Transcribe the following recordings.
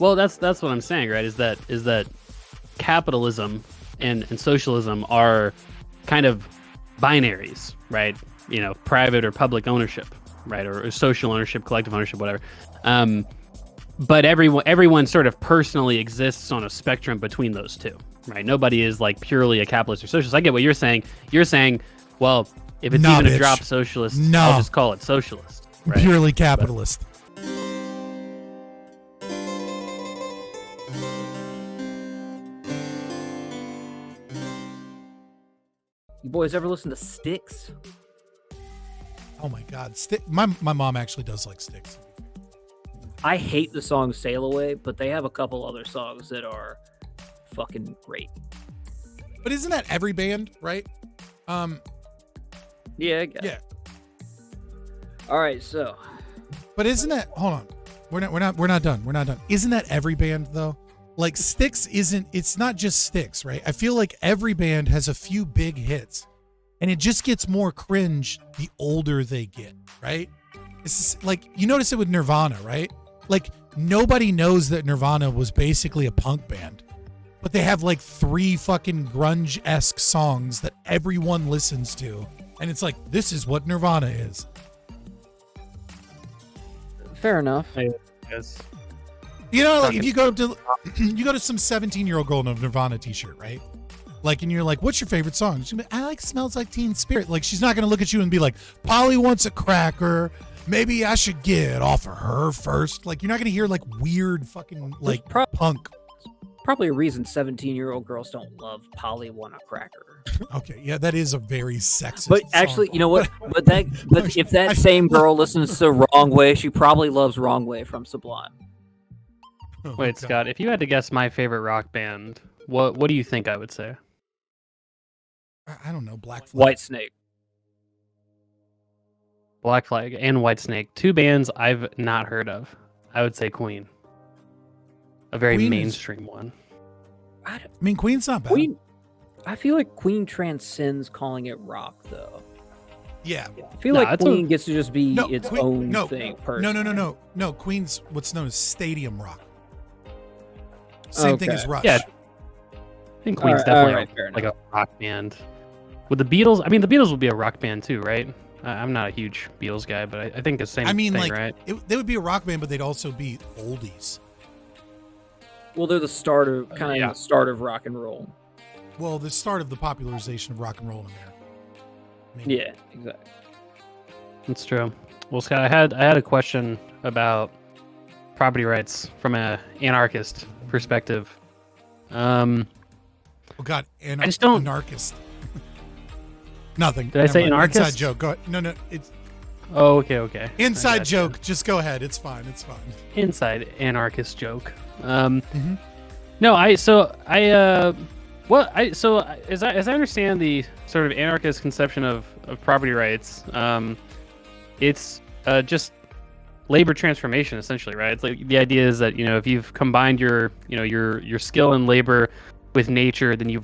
Well, that's what I'm saying, right? Is that capitalism and socialism are kind of binaries, right? Private or public ownership, right? Or social ownership, collective ownership, whatever. But everyone sort of personally exists on a spectrum between those two, right? Nobody is like purely a capitalist or socialist. I get what you're saying. You're saying, well, if it's even a drop socialist, I'll just call it socialist. Right? Purely capitalist. You boys ever listen to Styx? Oh my God, my mom actually does like Styx. I hate the song Sail Away, but they have a couple other songs that are fucking great. But isn't that every band, right? Yeah, I guess. Yeah. All right, so. But isn't that? Hold on, we're not done. We're not done. Isn't that every band though? Like Styx isn't. It's not just Styx, right? I feel like every band has a few big hits, and it just gets more cringe the older they get, right? It's just, like you notice it with Nirvana, right? Like nobody knows that Nirvana was basically a punk band, but they have like 3 fucking grunge-esque songs that everyone listens to, and it's like this is what Nirvana is. Fair enough. Yes. Like if you go to some 17-year-old girl in a Nirvana t-shirt, right? Like, and you're like, what's your favorite song? She's gonna be, I like Smells Like Teen Spirit. Like, she's not going to look at you and be like, Polly wants a cracker. Maybe I should get off of her first. Like, you're not going to hear like weird fucking like punk. Probably a reason 17-year-old girls don't love Polly Want a Cracker. Okay, yeah, that is a very sexist But actually, song. you know what? But if that same girl listens to Wrong Way, she probably loves Wrong Way from Sublime. Oh, Wait, God. Scott, if you had to guess my favorite rock band, what do you think I would say? I don't know, Black Flag. Whitesnake. Black Flag and Whitesnake, 2 bands I've not heard of. I would say Queen. A very Queen mainstream one. I mean, Queen's not bad. Queen. I feel like Queen transcends calling it rock, though. Yeah. I feel like Queen gets to just be its own thing. No. Queen's what's known as stadium rock. Same thing as Rush. Yeah. I think Queen's definitely like a rock band. With the Beatles, I mean, the Beatles would be a rock band too, right? I'm not a huge Beatles guy, but I think the same thing, right? They would be a rock band, but they'd also be oldies. Well, they're the start of the start of rock and roll. Well, the start of the popularization of rock and roll in America. Yeah, exactly. That's true. Well, Scott, I had a question about property rights from an anarchist perspective. Oh God, I just don't. Anarchist. Nothing. Did I say anarchist? Inside joke. Go ahead. No, it's. Oh, okay. Inside joke. Just go ahead. It's fine. Inside anarchist joke. Mm-hmm. No, as I understand the sort of anarchist conception of property rights, it's just labor transformation essentially, right? It's like the idea is that if you've combined your skill and labor with nature, then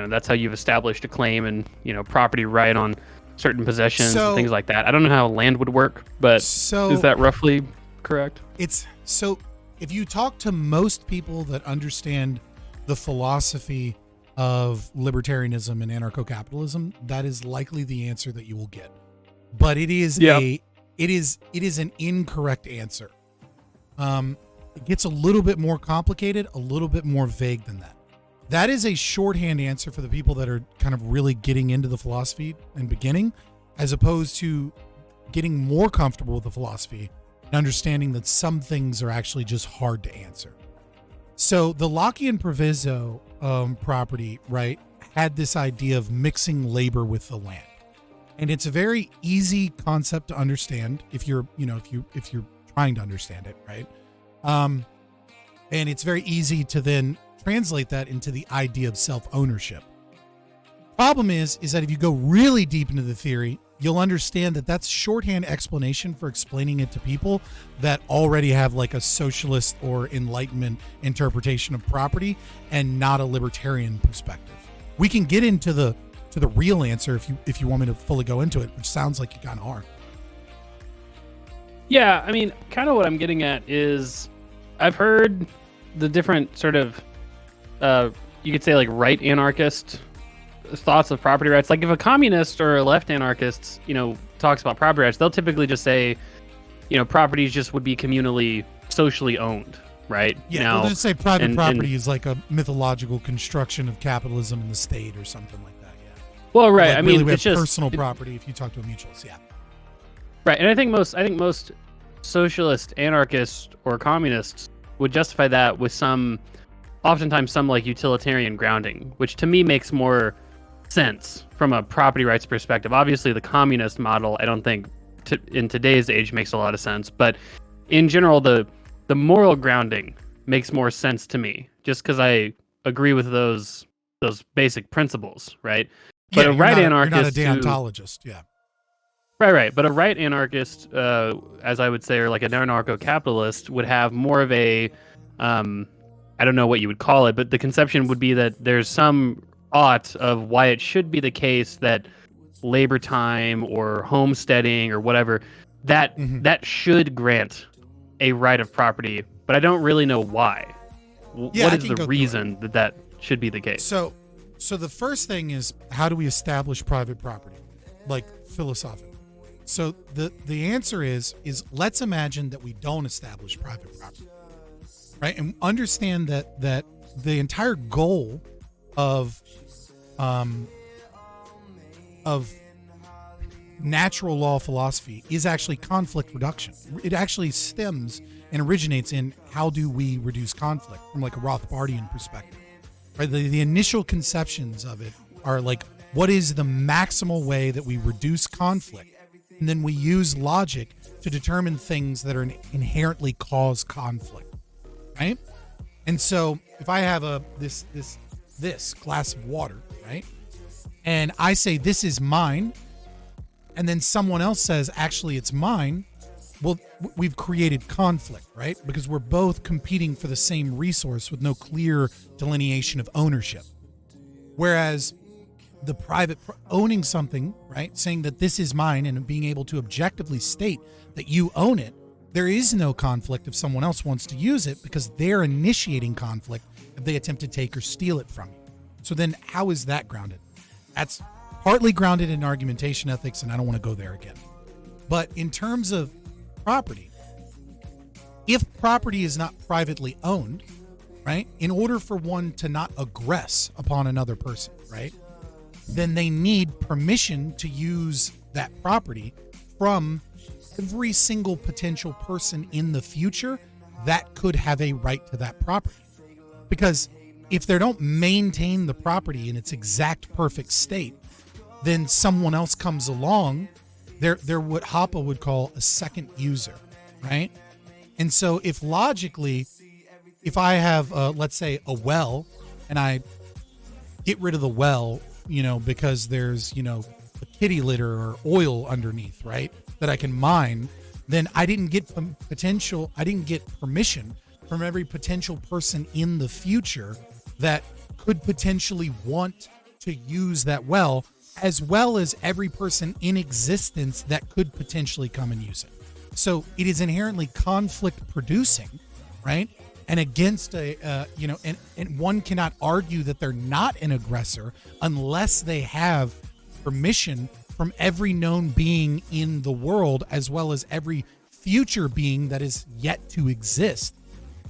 that's how you've established a claim and property right on certain possessions and things like that. I don't know how land would work, but is that roughly correct? It's so. If you talk to most people that understand the philosophy of libertarianism and anarcho-capitalism, that is likely the answer that you will get. But it is it is an incorrect answer. It gets a little bit more complicated, a little bit more vague than that. That is a shorthand answer for the people that are kind of really getting into the philosophy and beginning, as opposed to getting more comfortable with the philosophy and understanding that some things are actually just hard to answer. So the Lockean proviso property, right, had this idea of mixing labor with the land. And it's a very easy concept to understand if you're trying to understand it, right? And it's very easy to then translate that into the idea of self-ownership. Problem is that if you go really deep into the theory, you'll understand that that's shorthand explanation for explaining it to people that already have like a socialist or Enlightenment interpretation of property and not a libertarian perspective. We can get into the real answer if you want me to fully go into it, which sounds like you kind of are. Yeah, I mean, kind of what I'm getting at is I've heard the different sort of you could say like right anarchist thoughts of property rights. Like if a communist or a left anarchist, talks about property rights, they'll typically just say, properties just would be communally, socially owned, right? Yeah, now, they'll just say private property is like a mythological construction of capitalism in the state or something like that. Yeah. Well, right. Like, I really, mean, we it's have just personal property. If you talk to a mutualist, yeah. Right, and I think most socialist, anarchists, or communists would justify that with oftentimes some like utilitarian grounding, which to me makes more sense from a property rights perspective. Obviously, the communist model, I don't think in today's age makes a lot of sense, but in general, the moral grounding makes more sense to me, just because I agree with those basic principles, right? But yeah, a right anarchist, you're not a deontologist, yeah. Right. But a right anarchist, as I would say, or like an anarcho-capitalist, would have more of a, I don't know what you would call it, but the conception would be that there's some ought of why it should be the case that labor time or homesteading or whatever, that should grant a right of property, but I don't really know why. Yeah, what is the reason that should be the case? So the first thing is, how do we establish private property, like philosophically? So the answer is let's imagine that we don't establish private property, right? And understand that the entire goal of natural law philosophy is actually conflict reduction. It actually stems and originates in how do we reduce conflict from like a Rothbardian perspective, right? The initial conceptions of it are like, what is the maximal way that we reduce conflict? And then we use logic to determine things that are inherently cause conflict, right? And so if I have this glass of water, right? And I say, this is mine. And then someone else says, actually, it's mine. Well, we've created conflict, right? Because we're both competing for the same resource with no clear delineation of ownership. Whereas the private owning something, right, saying that this is mine and being able to objectively state that you own it, there is no conflict if someone else wants to use it, because they're initiating conflict if they attempt to take or steal it from you. So then how is that grounded? That's partly grounded in argumentation ethics, and I don't want to go there again. But in terms of property, if property is not privately owned, right, in order for one to not aggress upon another person, right, then they need permission to use that property from every single potential person in the future that could have a right to that property. Because if they don't maintain the property in its exact perfect state, then someone else comes along, they're what Hoppe would call a second user, right? And so if logically, if I have, let's say, a well, and I get rid of the well, because there's, a kitty litter or oil underneath, right, that I can mine, then I didn't get permission from every potential person in the future that could potentially want to use that well, as well as every person in existence that could potentially come and use it. So it is inherently conflict producing, right? And against and one cannot argue that they're not an aggressor unless they have permission from every known being in the world, as well as every future being that is yet to exist,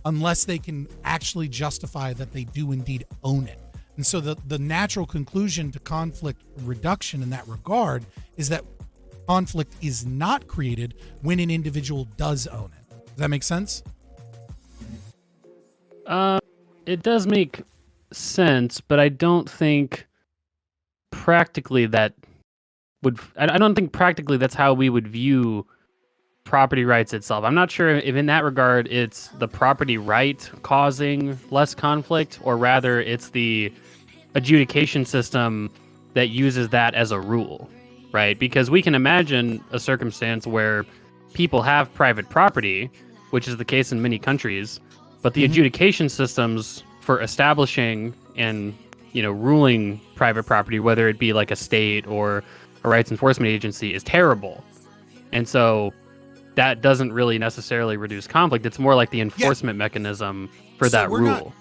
unless they can actually justify that they do indeed own it. And so the natural conclusion to conflict reduction in that regard is that conflict is not created when an individual does own it. Does that make sense? It does make sense, but I don't think practically I don't think practically that's how we would view property rights itself. I'm not sure if in that regard it's the property right causing less conflict, or rather it's the adjudication system that uses that as a rule, right? Because we can imagine a circumstance where people have private property, which is the case in many countries, but the adjudication systems for establishing and ruling private property, whether it be like a state or a rights enforcement agency, is terrible. And so that doesn't really necessarily reduce conflict. It's more like the enforcement mechanism for So that we're rule. not-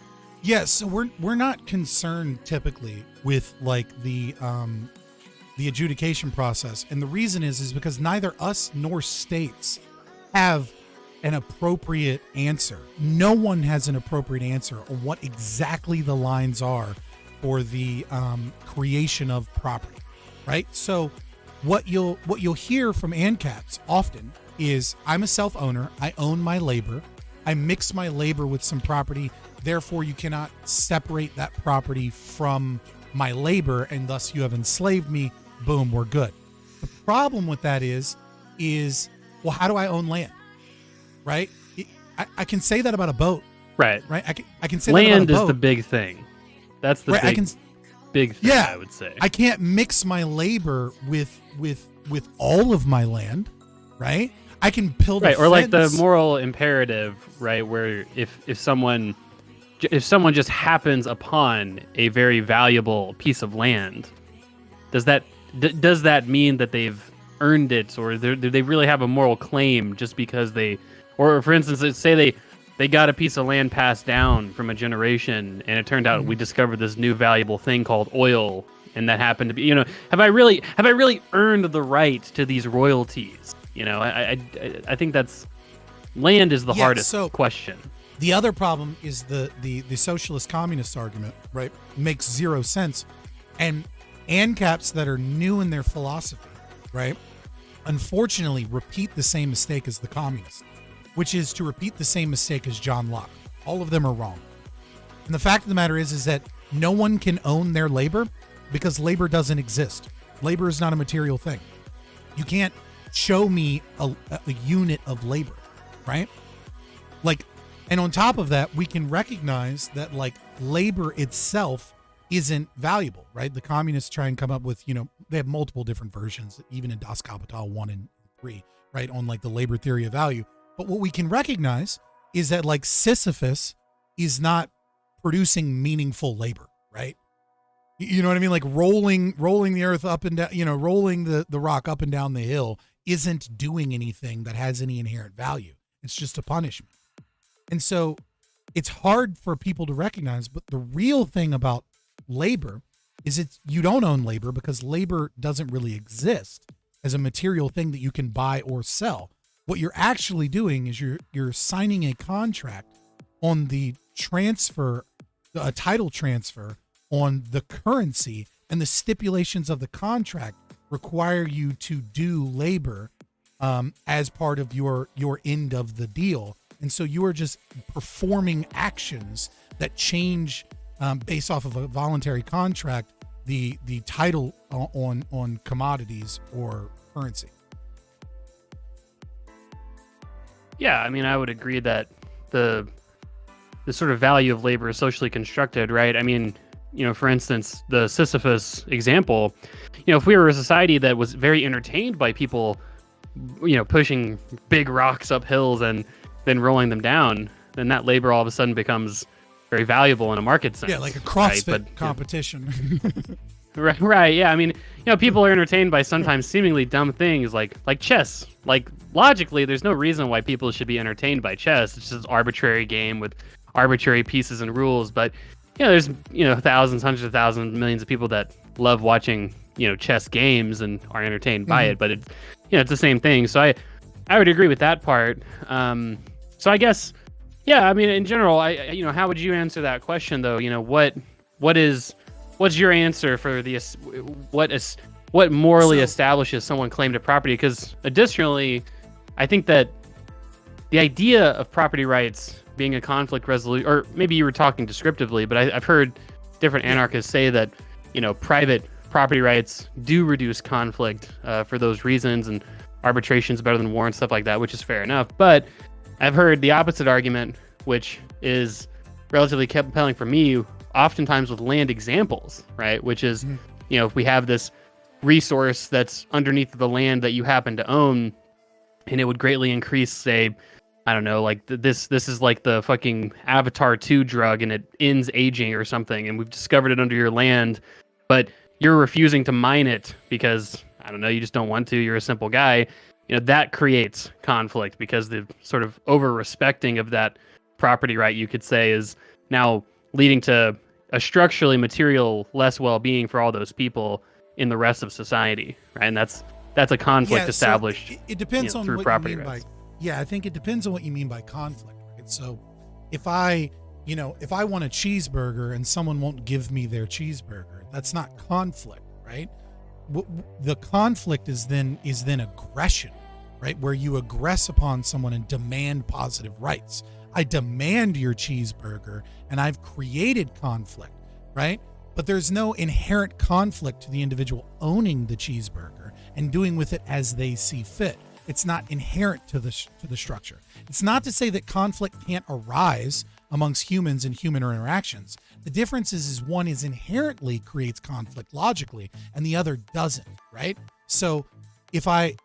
Yes, so we're not concerned typically with like the adjudication process, and the reason is because neither us nor states have an appropriate answer. No one has an appropriate answer on what exactly the lines are for the creation of property, right? So what you'll hear from ANCAPs often is, I'm a self-owner, I own my labor, I mix my labor with some property, therefore you cannot separate that property from my labor, and thus you have enslaved me. Boom, we're good. The problem with that is well, how do I own land? Right? I can say that about a boat. Right. Right? I can say Land that about a boat. is the big thing. That's the Right, big thing, yeah, I would say. I can't mix my labor with all of my land, right? I can build a Right, or like the fence. moral imperative, right, where if someone just happens upon a very valuable piece of land, does that mean that they've earned it, or do they really have a moral claim just because they, or for instance, let's say they got a piece of land passed down from a generation, and it turned out we discovered this new valuable thing called oil, and that happened to be, have I really earned the right to these royalties? I think that's, land is the hardest question. The other problem is the socialist communist argument, right? Makes zero sense. And ANCAPs that are new in their philosophy, right, unfortunately repeat the same mistake as the communists, which is to repeat the same mistake as John Locke. All of them are wrong. And the fact of the matter is that no one can own their labor because labor doesn't exist. Labor is not a material thing. You can't show me a unit of labor, right? Like, and on top of that, we can recognize that like labor itself isn't valuable, right? The communists try and come up with, they have multiple different versions, even in Das Kapital 1 and 3, right? On like the labor theory of value. But what we can recognize is that like Sisyphus is not producing meaningful labor, right? You know what I mean? Like rolling the earth up and down, rolling the rock up and down the hill isn't doing anything that has any inherent value. It's just a punishment. And so it's hard for people to recognize, but the real thing about labor is you don't own labor because labor doesn't really exist as a material thing that you can buy or sell. What you're actually doing is you're signing a contract on the transfer, a title transfer on the currency, and the stipulations of the contract require you to do labor as part of your end of the deal. And so you are just performing actions that change based off of a voluntary contract, the title on commodities or currency. Yeah, I mean, I would agree that the sort of value of labor is socially constructed, right? I mean, for instance, the Sisyphus example, if we were a society that was very entertained by people, pushing big rocks up hills and then rolling them down, then that labor all of a sudden becomes very valuable in a market sense. Yeah, like a CrossFit right? competition. Right. Yeah. I mean, people are entertained by sometimes seemingly dumb things like chess. Like logically, there's no reason why people should be entertained by chess. It's just an arbitrary game with arbitrary pieces and rules. But there's thousands, hundreds of thousands, millions of people that love watching chess games and are entertained by it. But it's it's the same thing. So I would agree with that part. So I guess, yeah. I mean, in general, how would you answer that question though? What's your answer for what morally establishes someone claim to property? Because additionally, I think that the idea of property rights being a conflict resolution, or maybe you were talking descriptively, but I've heard different anarchists say that private property rights do reduce conflict for those reasons, and arbitration is better than war and stuff like that, which is fair enough. But I've heard the opposite argument, which is relatively compelling for me, oftentimes with land examples, right? Which is, if we have this resource that's underneath the land that you happen to own, and it would greatly increase, say, I don't know, like this is like the fucking Avatar 2 drug, and it ends aging or something, and we've discovered it under your land, but you're refusing to mine it because, I don't know, you just don't want to, you're a simple guy. that creates conflict, because the sort of over respecting of that property right, you could say, is now leading to a structurally material less well-being for all those people in the rest of society, right? And that's a conflict established. So it depends on through what property you mean rights. I think it depends on what you mean by conflict, right? So if I want a cheeseburger and someone won't give me their cheeseburger, that's not conflict, right? The conflict is then aggression, right? Where you aggress upon someone and demand positive rights. I demand your cheeseburger, and I've created conflict, right? But there's no inherent conflict to the individual owning the cheeseburger and doing with it as they see fit. It's not inherent to the structure. It's not to say that conflict can't arise amongst humans and human interactions. The difference is one is inherently creates conflict logically and the other doesn't, right? So if I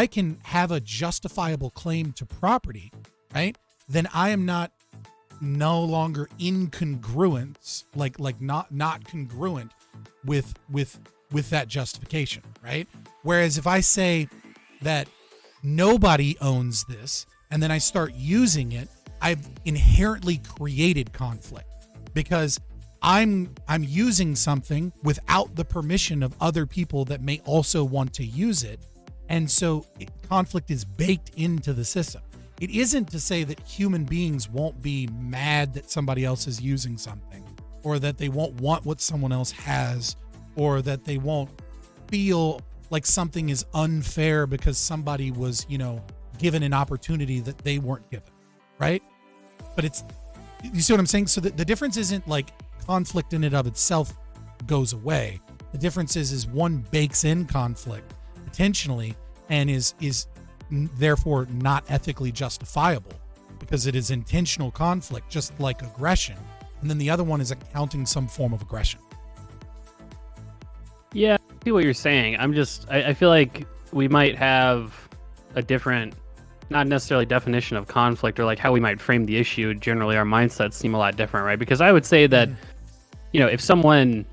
can have a justifiable claim to property, right, then I am no longer incongruent, like not congruent with that justification, right? Whereas if I say that nobody owns this and then I start using it, I've inherently created conflict, because I'm using something without the permission of other people that may also want to use it. And so conflict is baked into the system. It isn't to say that human beings won't be mad that somebody else is using something, or that they won't want what someone else has, or that they won't feel like something is unfair because somebody was, given an opportunity that they weren't given, right? But you see what I'm saying? So the difference isn't like conflict in and of itself goes away. The difference is one bakes in conflict intentionally and is therefore not ethically justifiable because it is intentional conflict, just like aggression. And then the other one is accounting some form of aggression. Yeah, I see what you're saying. I feel like we might have a different, not necessarily definition of conflict, or like how we might frame the issue. Generally, our mindsets seem a lot different, right? Because I would say that, if someone,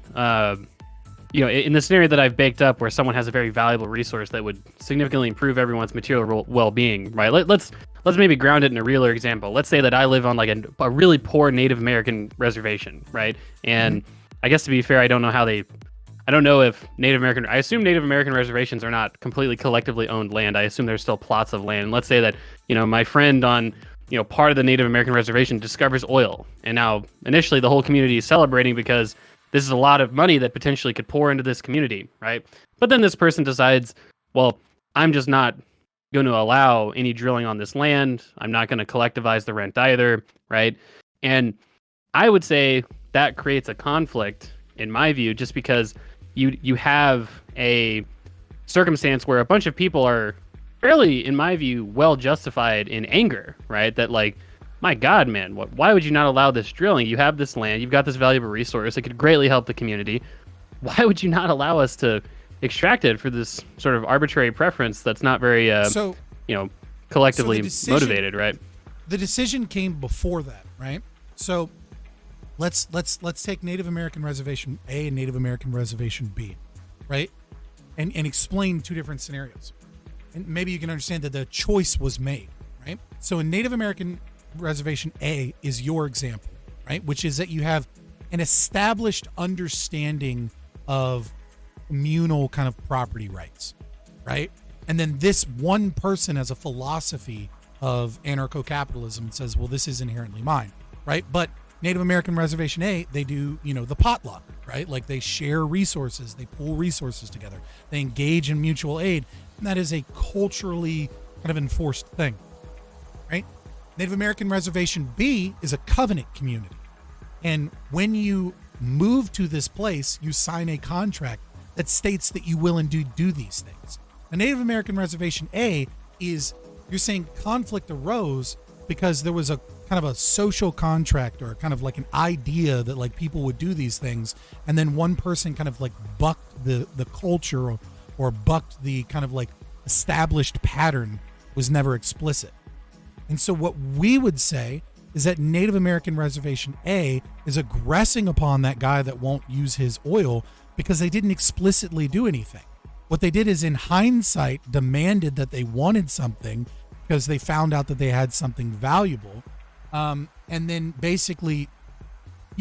in the scenario that I've baked up where someone has a very valuable resource that would significantly improve everyone's material well-being, right? Let's maybe ground it in a realer example. Let's say that I live on like a really poor Native American reservation, right? And I guess, to be fair, I don't know if I assume Native American reservations are not completely collectively owned land. I assume there's still plots of land. Let's say that, my friend on, part of the Native American reservation discovers oil. And now initially the whole community is celebrating because this is a lot of money that potentially could pour into this community, right? But then this person decides, well, I'm just not going to allow any drilling on this land. I'm not going to collectivize the rent either, right? And I would say that creates a conflict, in my view, just because you have a circumstance where a bunch of people are fairly, in my view, well justified in anger, right? That like, my God, man, why would you not allow this drilling? You have this land, you've got this valuable resource, it could greatly help the community. Why would you not allow us to extract it for this sort of arbitrary preference that's not very, collectively motivated, right? The decision came before that, right? So let's take Native American Reservation A and Native American Reservation B, right? And explain two different scenarios. And maybe you can understand that the choice was made, right? So in Native American Reservation A is your example, right? Which is that you have an established understanding of communal kind of property rights, right? And then this one person has a philosophy of anarcho-capitalism and says, well, this is inherently mine, right? But Native American Reservation A, they do, the potluck, right? Like they share resources, they pool resources together, they engage in mutual aid. And that is a culturally kind of enforced thing, right? Native American Reservation B is a covenant community. And when you move to this place, you sign a contract that states that you will indeed do these things. A Native American Reservation A is, you're saying conflict arose because there was a kind of a social contract or kind of like an idea that like people would do these things. And then one person kind of like bucked the culture or bucked the kind of like established pattern, was never explicit. And so what we would say is that Native American Reservation A is aggressing upon that guy that won't use his oil because they didn't explicitly do anything. What they did is, in hindsight, demanded that they wanted something because they found out that they had something valuable. And then basically,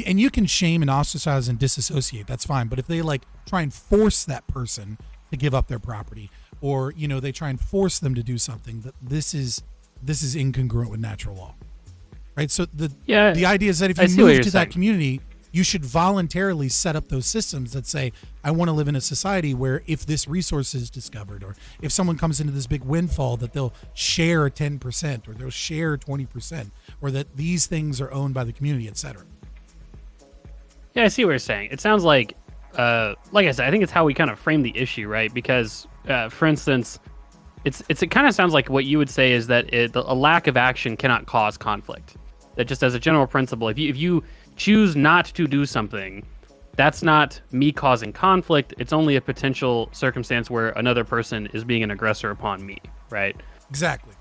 and you can shame and ostracize and disassociate, that's fine. But if they like try and force that person to give up their property, or, you know, they try and force them to do something, that this is incongruent with natural law. Right? So the idea is that if you move to that community, you should voluntarily set up those systems that say, I want to live in a society where if this resource is discovered, or if someone comes into this big windfall, that they'll share 10%, or they'll share 20%, or that these things are owned by the community, etc. Yeah, I see what you're saying. It sounds like I said, I think it's how we kind of frame the issue, right? Because, for instance, it kind of sounds like what you would say is that a lack of action cannot cause conflict. That just as a general principle, if you choose not to do something, that's not me causing conflict. It's only a potential circumstance where another person is being an aggressor upon me, right? Exactly.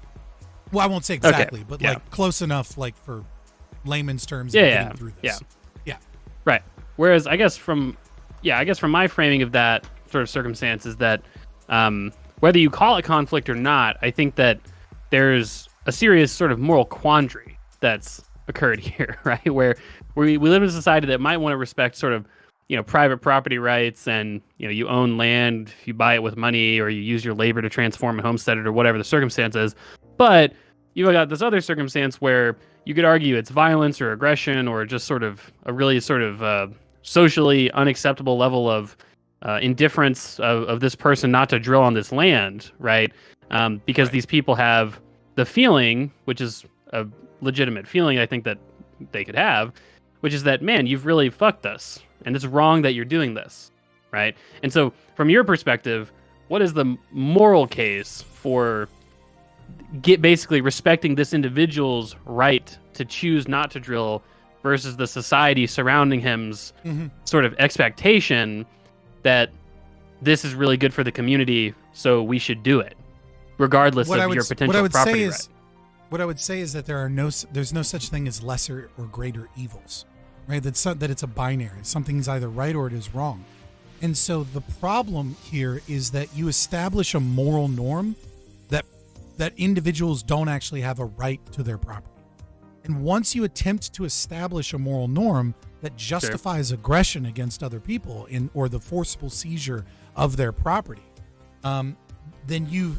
Well, I won't say exactly, but like close enough, like for layman's terms, getting through this. Yeah. Right. Whereas I guess from my framing of that sort of circumstance is that whether you call it conflict or not, I think that there's a serious sort of moral quandary that's occurred here, right? Where we live in a society that might want to respect sort of, you know, private property rights, and, you know, you own land, you buy it with money, or you use your labor to transform and homestead it, or whatever the circumstance is. But you've got this other circumstance where you could argue it's violence or aggression, or just sort of a really sort of socially unacceptable level of indifference of this person not to drill on this land, right? Because these people have the feeling, which is a legitimate feeling I think that they could have, which is that, man, you've really fucked us, and it's wrong that you're doing this, right? And so from your perspective, what is the moral case for basically respecting this individual's right to choose not to drill versus the society surrounding him's sort of expectation that this is really good for the community, so we should do it, regardless of your potential property right? What I would say is that there's no such thing as lesser or greater evils, right? That it's a binary. Something's either right or it is wrong. And so the problem here is that you establish a moral norm that individuals don't actually have a right to their property. And once you attempt to establish a moral norm that justifies aggression against other people or the forcible seizure of their property, then you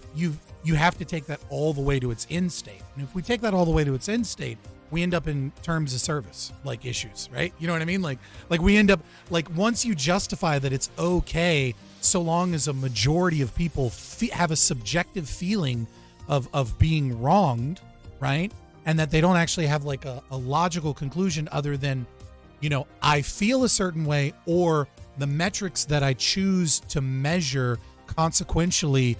have to take that all the way to its end state. And if we take that all the way to its end state, we end up in terms of service, like issues, right? You know what I mean? Like we end up, like, once you justify that it's okay, so long as a majority of people have a subjective feeling of being wronged, right? And that they don't actually have like a logical conclusion other than, you know, I feel a certain way, or the metrics that I choose to measure consequentially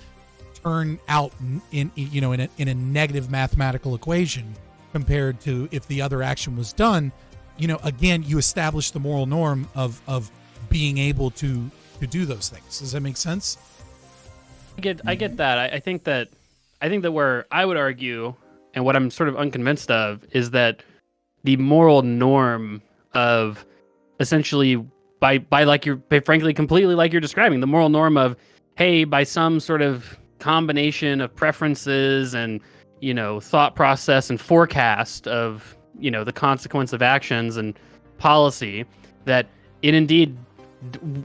turn out in a negative mathematical equation compared to if the other action was done. You know, again, you establish the moral norm of being able to do those things. Does that make sense? I get that. I think that where I would argue, and what I'm sort of unconvinced of, is that the moral norm of essentially by frankly completely like you're describing, the moral norm of, hey, by some sort of combination of preferences and, you know, thought process and forecast of, you know, the consequence of actions and policy, that it indeed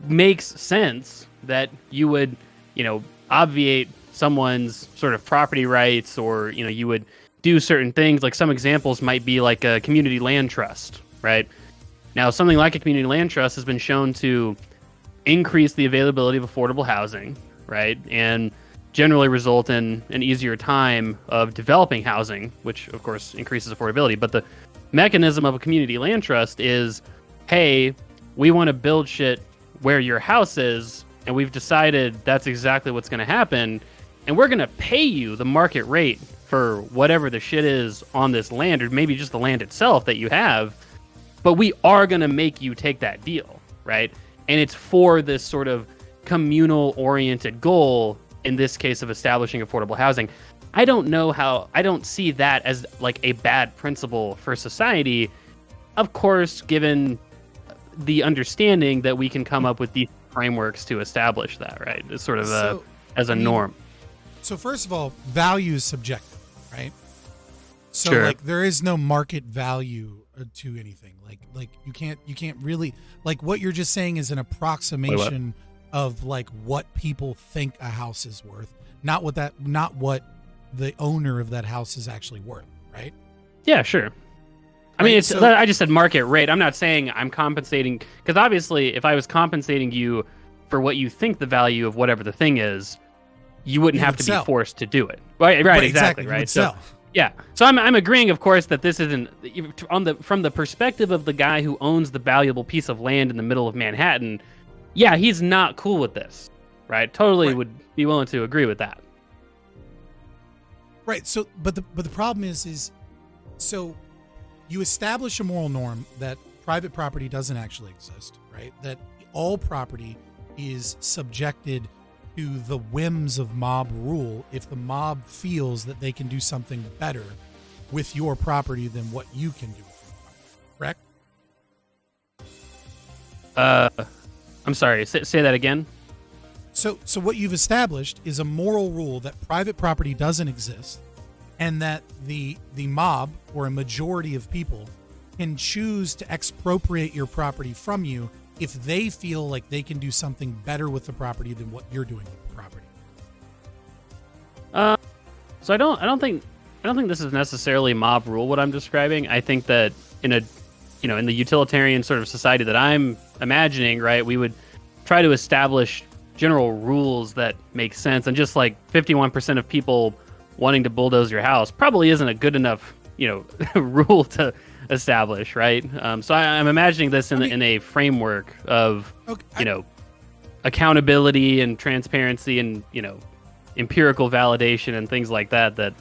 makes sense that you would, you know, obviate someone's sort of property rights, or, you know, you would do certain things. Like some examples might be like a community land trust, right? Now, something like a community land trust has been shown to increase the availability of affordable housing, right? And generally result in an easier time of developing housing, which of course increases affordability. But the mechanism of a community land trust is, hey, we want to build shit where your house is, and we've decided that's exactly what's going to happen, and we're going to pay you the market rate for whatever the shit is on this land, or maybe just the land itself that you have, but we are going to make you take that deal, right? And it's for this sort of communal-oriented goal, in this case of establishing affordable housing. I don't see that as like a bad principle for society. Of course, given the understanding that we can come up with these frameworks to establish that, right? It's sort of as a I mean, norm. So first of all, value is subjective, right? So Sure. like there is no market value to anything. Like you can't really, like what you're just saying is an approximation of like what people think a house is worth, not what the owner of that house is actually worth, right? Yeah, sure. I mean, I just said market rate. I'm not saying I'm compensating, because obviously if I was compensating you for what you think the value of whatever the thing is, you wouldn't have to be forced to do it. Right, exactly. Right. So yeah. So I'm agreeing, of course, that this isn't from the perspective of the guy who owns the valuable piece of land in the middle of Manhattan. Yeah, he's not cool with this. Right? Totally would be willing to agree with that. Right. So but the problem is so you establish a moral norm that private property doesn't actually exist, right? That all property is subjected to the whims of mob rule if the mob feels that they can do something better with your property than what you can do with your property. Correct? I'm sorry, say that again. So what you've established is a moral rule that private property doesn't exist, and that the mob, or a majority of people, can choose to expropriate your property from you if they feel like they can do something better with the property than what you're doing with the property. So I don't think this is necessarily mob rule, what I'm describing. I think that in the utilitarian sort of society that I'm imagining, right, we would try to establish general rules that make sense, and just like 51% of people wanting to bulldoze your house probably isn't a good enough, rule to establish, right? So I'm imagining this in a framework of, accountability and transparency and, empirical validation and things like that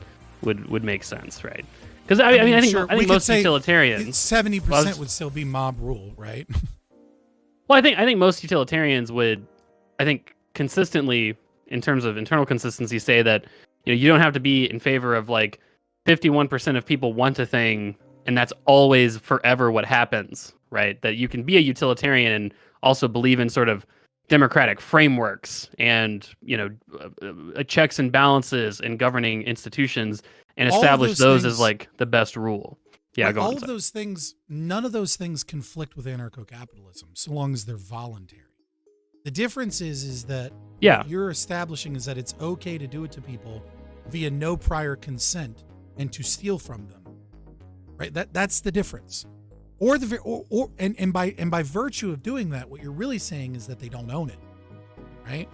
would make sense, right? Because I think most utilitarians, 70% would still be mob rule, right? Well, I think most utilitarians would, consistently, in terms of internal consistency, say that you don't have to be in favor of like 51% of people want a thing, and that's always forever what happens, right? That you can be a utilitarian and also believe in sort of democratic frameworks and checks and balances and governing institutions, and establish those as like the best rule. Yeah, right, go on. All of those things, none of those things conflict with anarcho-capitalism, so long as they're voluntary. The difference is that what you're establishing is that it's okay to do it to people via no prior consent and to steal from them. Right? That's the difference. And by virtue of doing that, what you're really saying is that they don't own it. Right?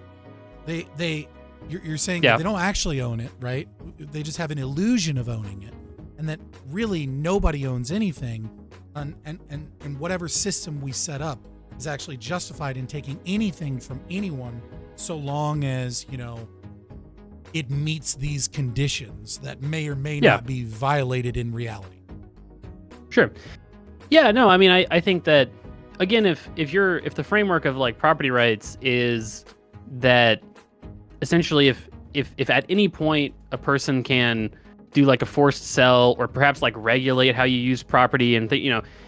You're saying that they don't actually own it, right? They just have an illusion of owning it, and that really nobody owns anything, and whatever system we set up is actually justified in taking anything from anyone, so long as it meets these conditions that may or may not be violated in reality. Sure. Yeah, no, I mean, I think that, again, if the framework of like property rights is that essentially if at any point a person can do like a forced sell, or perhaps like regulate how you use property, and if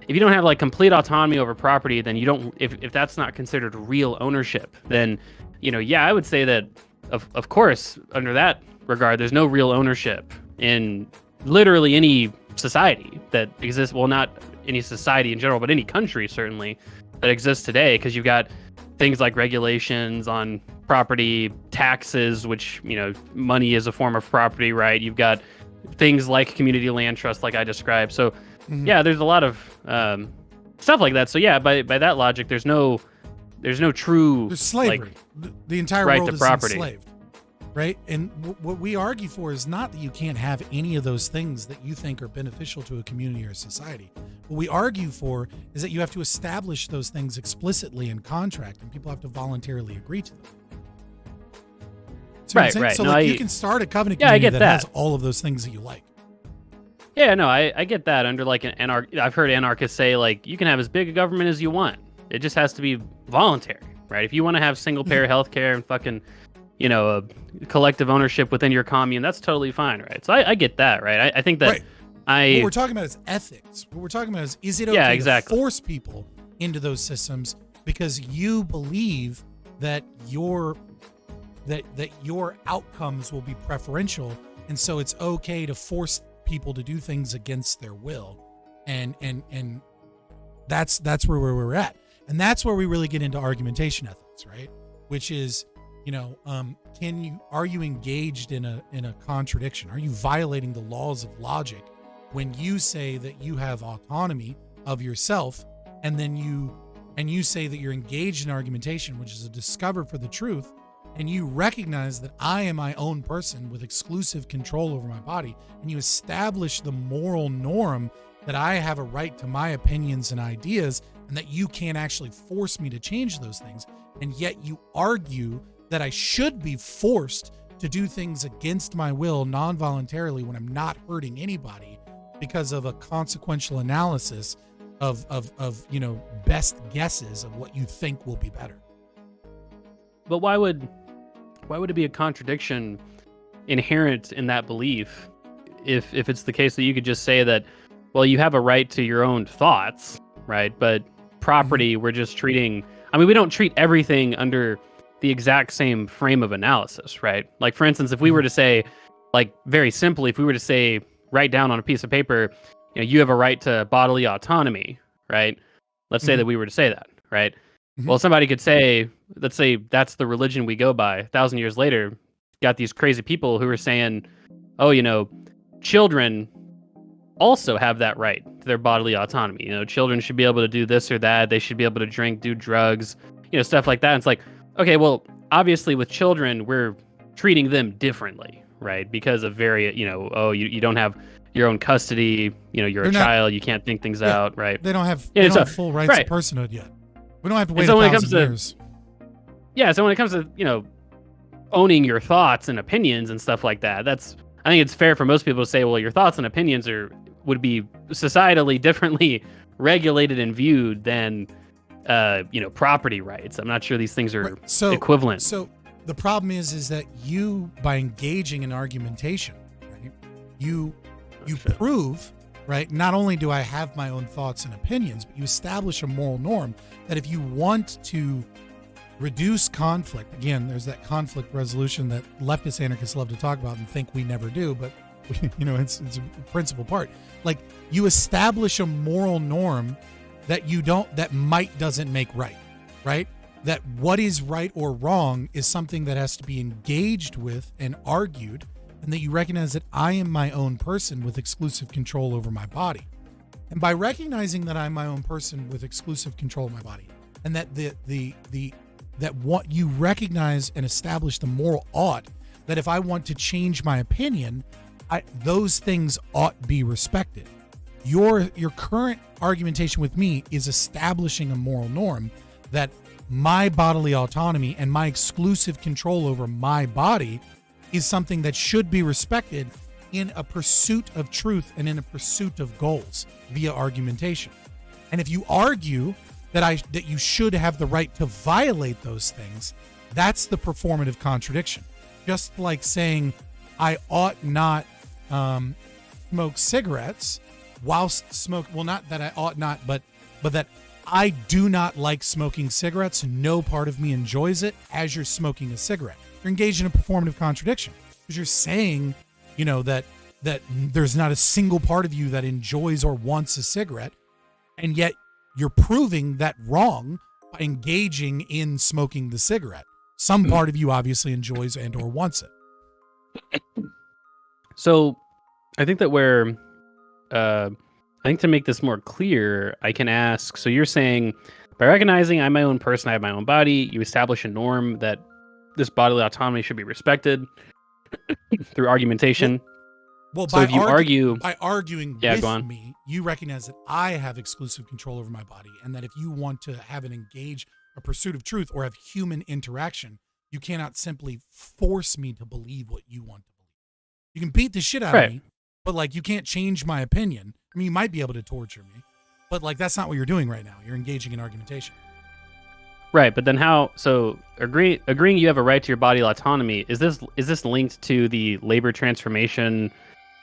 you don't have like complete autonomy over property, then you don't, if that's not considered real ownership, then I would say that of course, under that regard, there's no real ownership in literally any society that exists. Well, not any society in general, but any country certainly that exists today, because you've got things like regulations on property, taxes, which money is a form of property, right? You've got things like community land trust, like I described. So there's a lot of stuff like that. So by that logic, there's no true, there's slavery. Like, the entire right world to is property. enslaved, right? And what we argue for is not that you can't have any of those things that you think are beneficial to a community or society. What we argue for is that you have to establish those things explicitly in contract, and people have to voluntarily agree to them. Right. So no, you can start a covenant community that has all of those things that you like. Yeah, no, I get that. Under like I've heard anarchists say like you can have as big a government as you want. It just has to be voluntary, right? If you want to have single payer healthcare and fucking a collective ownership within your commune, that's totally fine, right? So I get that, right? I think that what we're talking about is ethics. What we're talking about is it okay to force people into those systems because you believe that your outcomes will be preferential, and so it's okay to force people to do things against their will, and that's where we're at, and that's where we really get into argumentation ethics, right? Which is, are you engaged in a contradiction? Are you violating the laws of logic when you say that you have autonomy of yourself, and then you say that you're engaged in argumentation, which is a discover for the truth, and you recognize that I am my own person with exclusive control over my body, and you establish the moral norm that I have a right to my opinions and ideas, and that you can't actually force me to change those things, and yet you argue that I should be forced to do things against my will non-voluntarily when I'm not hurting anybody because of a consequential analysis of best guesses of what you think will be better. But why would it be a contradiction inherent in that belief if it's the case that you could just say that, well, you have a right to your own thoughts, right? But property, we're just treating, we don't treat everything under the exact same frame of analysis, right? Like, for instance, if we were to say, like, very simply, if we were to say, write down on a piece of paper, you have a right to bodily autonomy, right? Let's say that we were to say that, right? Well, somebody could say, let's say that's the religion we go by. 1,000 years later, got these crazy people who are saying, oh, children also have that right to their bodily autonomy. Children should be able to do this or that. They should be able to drink, do drugs, stuff like that. And it's like, okay, well, obviously with children, we're treating them differently, right? Because of you don't have your own custody, you're a child, you can't think things out, right? They don't have full rights of personhood yet. We don't have to wait 1,000 years. Yeah, so when it comes to, owning your thoughts and opinions and stuff like that, I think it's fair for most people to say, well, your thoughts and opinions would be societally differently regulated and viewed than property rights. I'm not sure these things are equivalent. So the problem is that you, by engaging in argumentation, right, you prove, right, not only do I have my own thoughts and opinions, but you establish a moral norm that if you want to reduce conflict, again, there's that conflict resolution that leftist anarchists love to talk about and think we never do, but it's a principal part. Like, you establish a moral norm that might doesn't make right? That what is right or wrong is something that has to be engaged with and argued, and that you recognize that I am my own person with exclusive control over my body. And by recognizing that I'm my own person with exclusive control of my body, and that that what you recognize and establish the moral ought, that if I want to change my opinion, those things ought be respected. Your current argumentation with me is establishing a moral norm that my bodily autonomy and my exclusive control over my body is something that should be respected in a pursuit of truth and in a pursuit of goals via argumentation. And if you argue that you should have the right to violate those things, that's the performative contradiction. Just like saying I ought not smoke cigarettes whilst not that I ought not, but that I do not like smoking cigarettes. No part of me enjoys it as you're smoking a cigarette. You're engaged in a performative contradiction because you're saying, that there's not a single part of you that enjoys or wants a cigarette, and yet you're proving that wrong by engaging in smoking the cigarette. Some part of you obviously enjoys and or wants it. So I think that I think to make this more clear, I can ask, so you're saying by recognizing I'm my own person, I have my own body, you establish a norm that this bodily autonomy should be respected through argumentation. Well, so if you by arguing with me, you recognize that I have exclusive control over my body, and that if you want to have a pursuit of truth or have human interaction, you cannot simply force me to believe what you want to believe. You can beat the shit out of me, but you can't change my opinion. You might be able to torture me, but that's not what you're doing right now. You're engaging in argumentation. Right, but then how? So agreeing you have a right to your bodily autonomy, is this linked to the labor transformation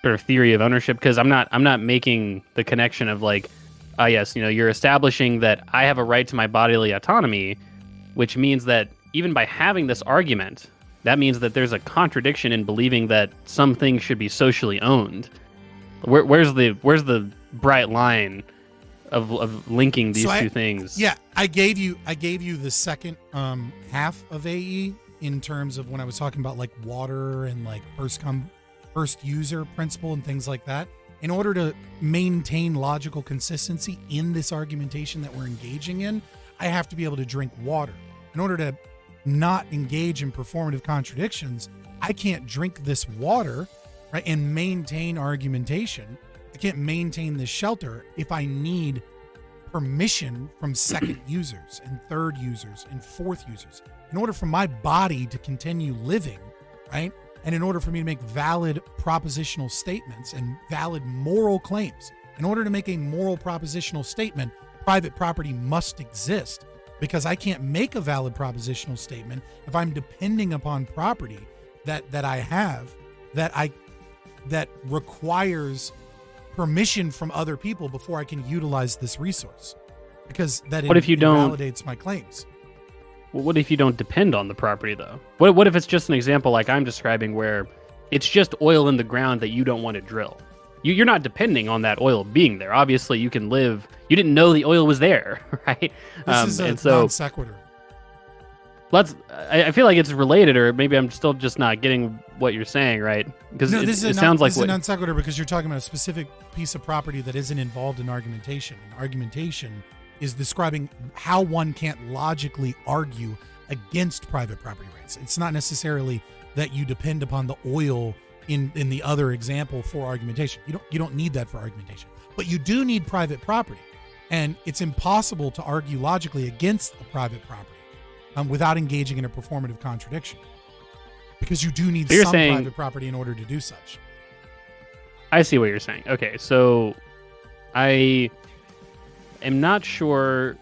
sort of theory of ownership? Because I'm not making the connection of yes, you're establishing that I have a right to my bodily autonomy, which means that even by having this argument, that means that there's a contradiction in believing that some things should be socially owned. Where's the bright line of linking these two things? Yeah, I gave you the second half of AE in terms of when I was talking about like water and like first user principle and things like that. In order to maintain logical consistency in this argumentation that we're engaging in, I have to be able to drink water. In order to not engage in performative contradictions, I can't drink this water, right, and maintain argumentation. I can't maintain this shelter if I need permission from second users and third users and fourth users. In order for my body to continue living, right, and in order for me to make valid propositional statements and valid moral claims, in order to make a moral propositional statement, private property must exist, because I can't make a valid propositional statement if I'm depending upon property that I have that requires permission from other people before I can utilize this resource, because that invalidates my claims. Well, what if you don't depend on the property, though? What if it's just an example like I'm describing, where it's just oil in the ground that you don't want to drill? You're not depending on that oil being there. Obviously, you can live. You didn't know the oil was there, right? This is a non sequitur. I feel like it's related, or maybe I'm still just not getting what you're saying, right? Because it sounds like this is a non sequitur because you're talking about a specific piece of property that isn't involved in argumentation. And argumentation is describing how one can't logically argue against private property rights. It's not necessarily that you depend upon the oil in the other example for argumentation. You don't need that for argumentation, but you do need private property, and it's impossible to argue logically against a private property without engaging in a performative contradiction, because you do need some private property in order to do such. I see what you're saying. Okay, so I am not sure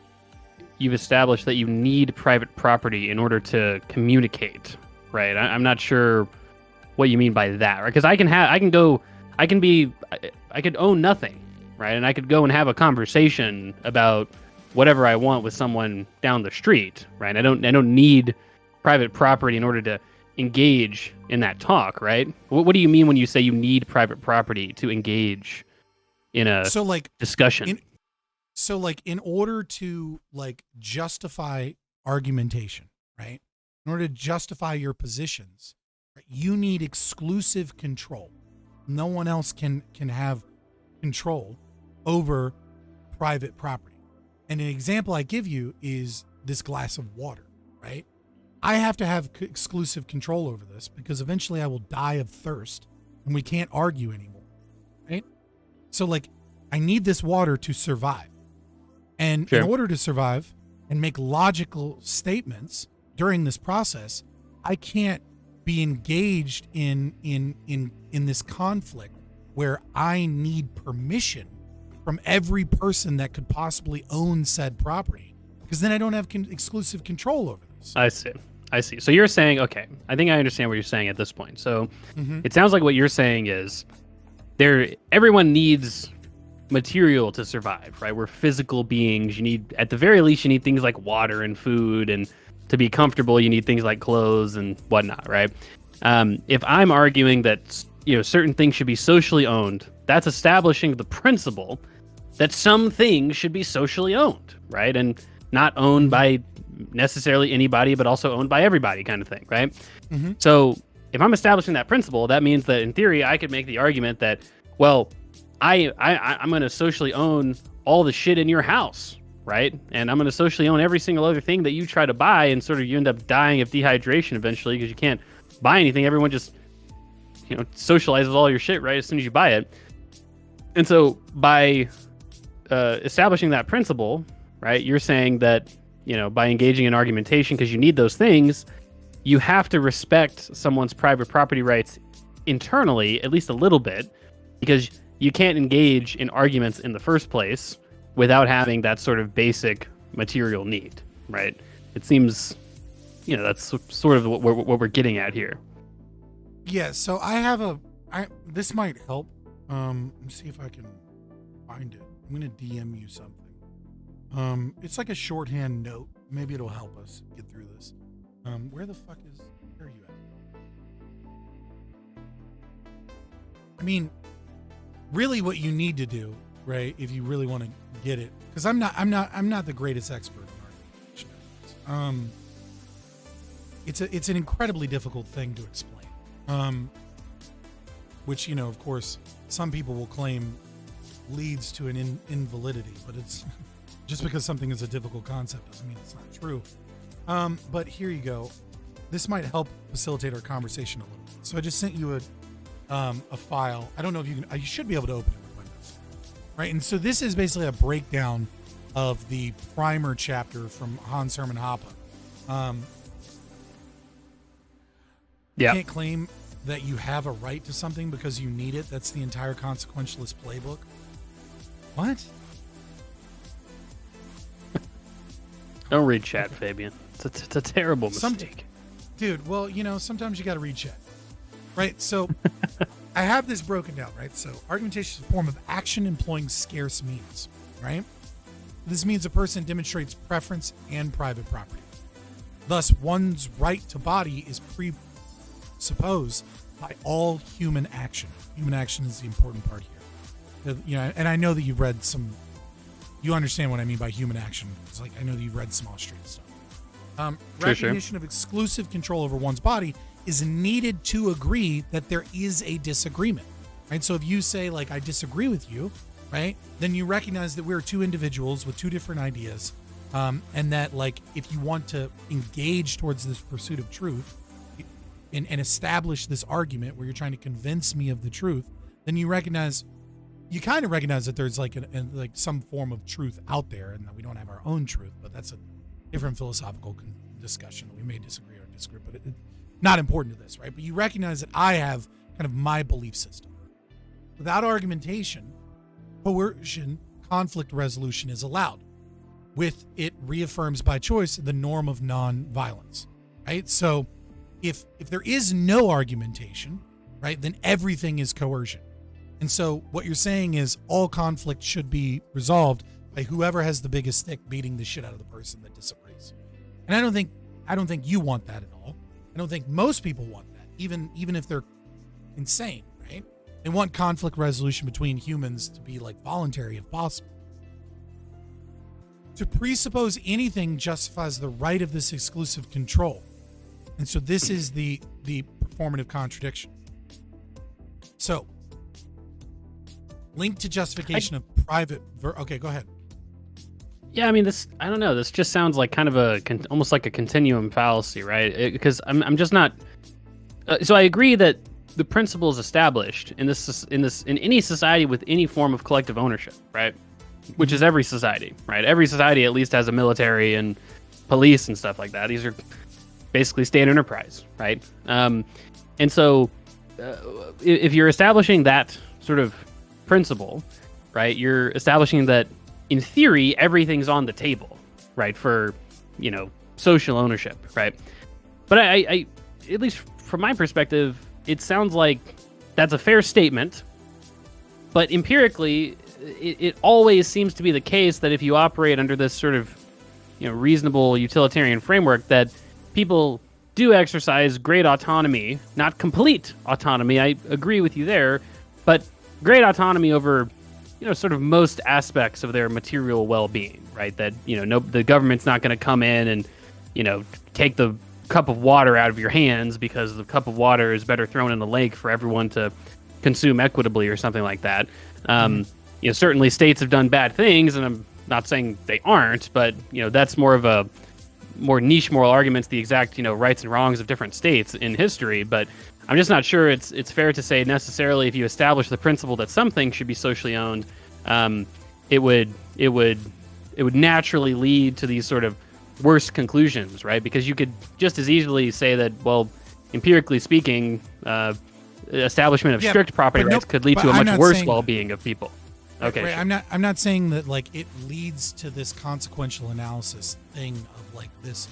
you've established that you need private property in order to communicate, right? I'm not sure what you mean by that, right? Because I could own nothing, right? And I could go and have a conversation about whatever I want with someone down the street, right? I don't need private property in order to engage in that talk, right? What do you mean when you say you need private property to engage in a discussion? In order to justify argumentation, right? In order to justify your positions, right, you need exclusive control. No one else can have control over private property. And an example I give you is this glass of water, right? I have to have exclusive control over this because eventually I will die of thirst and we can't argue anymore, right? So I need this water to survive. And in order to survive and make logical statements during this process, I can't be engaged in this conflict where I need permission from every person that could possibly own said property, because then I don't have exclusive control over this. I see. So you're saying, okay, I think I understand what you're saying at this point. So It sounds like what you're saying is everyone needs material to survive, right? We're physical beings. At the very least, you need things like water and food, and to be comfortable, you need things like clothes and whatnot, right? If I'm arguing that certain things should be socially owned, that's establishing the principle that some things should be socially owned, right? And not owned by necessarily anybody, but also owned by everybody, kind of thing, right? Mm-hmm. So if I'm establishing that principle, that means that in theory, I could make the argument that, well, I'm going to socially own all the shit in your house, right? And I'm going to socially own every single other thing that you try to buy, and sort of you end up dying of dehydration eventually because you can't buy anything. Everyone just socializes all your shit right as soon as you buy it. And so by establishing that principle, right, you're saying that by engaging in argumentation, because you need those things, you have to respect someone's private property rights internally, at least a little bit, because you can't engage in arguments in the first place without having that sort of basic material need, right? It seems, that's sort of what we're getting at here. Yeah, so this might help. Let me see if I can find it. I'm going to DM you something. It's like a shorthand note. Maybe it'll help us get through this. Where the fuck is? Where are you at? I mean, really, what you need to do, right? If you really want to get it, because I'm not the greatest expert in argumentation. It's an incredibly difficult thing to explain. Which, you know, of course, some people will claim leads to an invalidity, but it's just because something is a difficult concept doesn't mean it's not true. But here you go. This might help facilitate our conversation a little bit. So I just sent you a file. I don't know if you can. You should be able to open it with Windows, right? And so this is basically a breakdown of the primer chapter from Hans Hermann Hoppe. You can't claim that you have a right to something because you need it. That's the entire consequentialist playbook. What? Don't read chat, Fabian. It's a terrible mistake. Dude, well, you know, sometimes you got to read chat. Right? So I have this broken down, right? So argumentation is a form of action employing scarce means, right? This means a person demonstrates preference and private property. Thus, one's right to body is presupposed by all human action. Human action is the important part here. You know, and I know that you've read you understand what I mean by human action. It's like, I know that you've read some Austrian stuff. Recognition of exclusive control over one's body is needed to agree that there is a disagreement, right? So if you say, like, I disagree with you, right, then you recognize that we're two individuals with two different ideas, and that, like, if you want to engage towards this pursuit of truth and establish this argument where you're trying to convince me of the truth, then you kind of recognize that there's like like some form of truth out there, and that we don't have our own truth, but that's a different philosophical discussion. We may disagree, but it's not important to this, right? But you recognize that I have kind of my belief system. Without argumentation, coercion, conflict resolution is allowed. With it reaffirms by choice the norm of non-violence, right? So if there is no argumentation, right, then everything is coercion. And so what you're saying is all conflict should be resolved by whoever has the biggest stick beating the shit out of the person that disagrees. And I don't think you want that at all. I don't think most people want that, even if they're insane, right? They want conflict resolution between humans to be like voluntary if possible. To presuppose anything justifies the right of this exclusive control. And so this is the performative contradiction. So, linked to justification of private... okay, go ahead. Yeah, I mean, I don't know. This just sounds like kind of almost like a continuum fallacy, right? Because I'm just not... so I agree that the principle is established in any society with any form of collective ownership, right? Which is every society, right? Every society at least has a military and police and stuff like that. These are basically state enterprise, right? And so if you're establishing that sort of principle, right, you're establishing that in theory everything's on the table, right, for, you know, social ownership, right? But I at least from my perspective, it sounds like that's a fair statement, but empirically it always seems to be the case that if you operate under this sort of, you know, reasonable utilitarian framework, that people do exercise great autonomy, not complete autonomy, I agree with you there, but great autonomy over, you know, sort of most aspects of their material well-being, right? That, you know, the government's not going to come in and, you know, take the cup of water out of your hands because the cup of water is better thrown in the lake for everyone to consume equitably or something like that. You know, certainly states have done bad things, and I'm not saying they aren't, but, you know, that's more of a more niche moral arguments, the exact, you know, rights and wrongs of different states in history. But I'm just not sure it's fair to say necessarily if you establish the principle that something should be socially owned, it would naturally lead to these sort of worse conclusions, right? Because you could just as easily say that, well, empirically speaking, establishment of strict property rights could lead to a much worse well-being of people. Okay, right. Sure. I'm not saying that, like, it leads to this consequential analysis thing of like this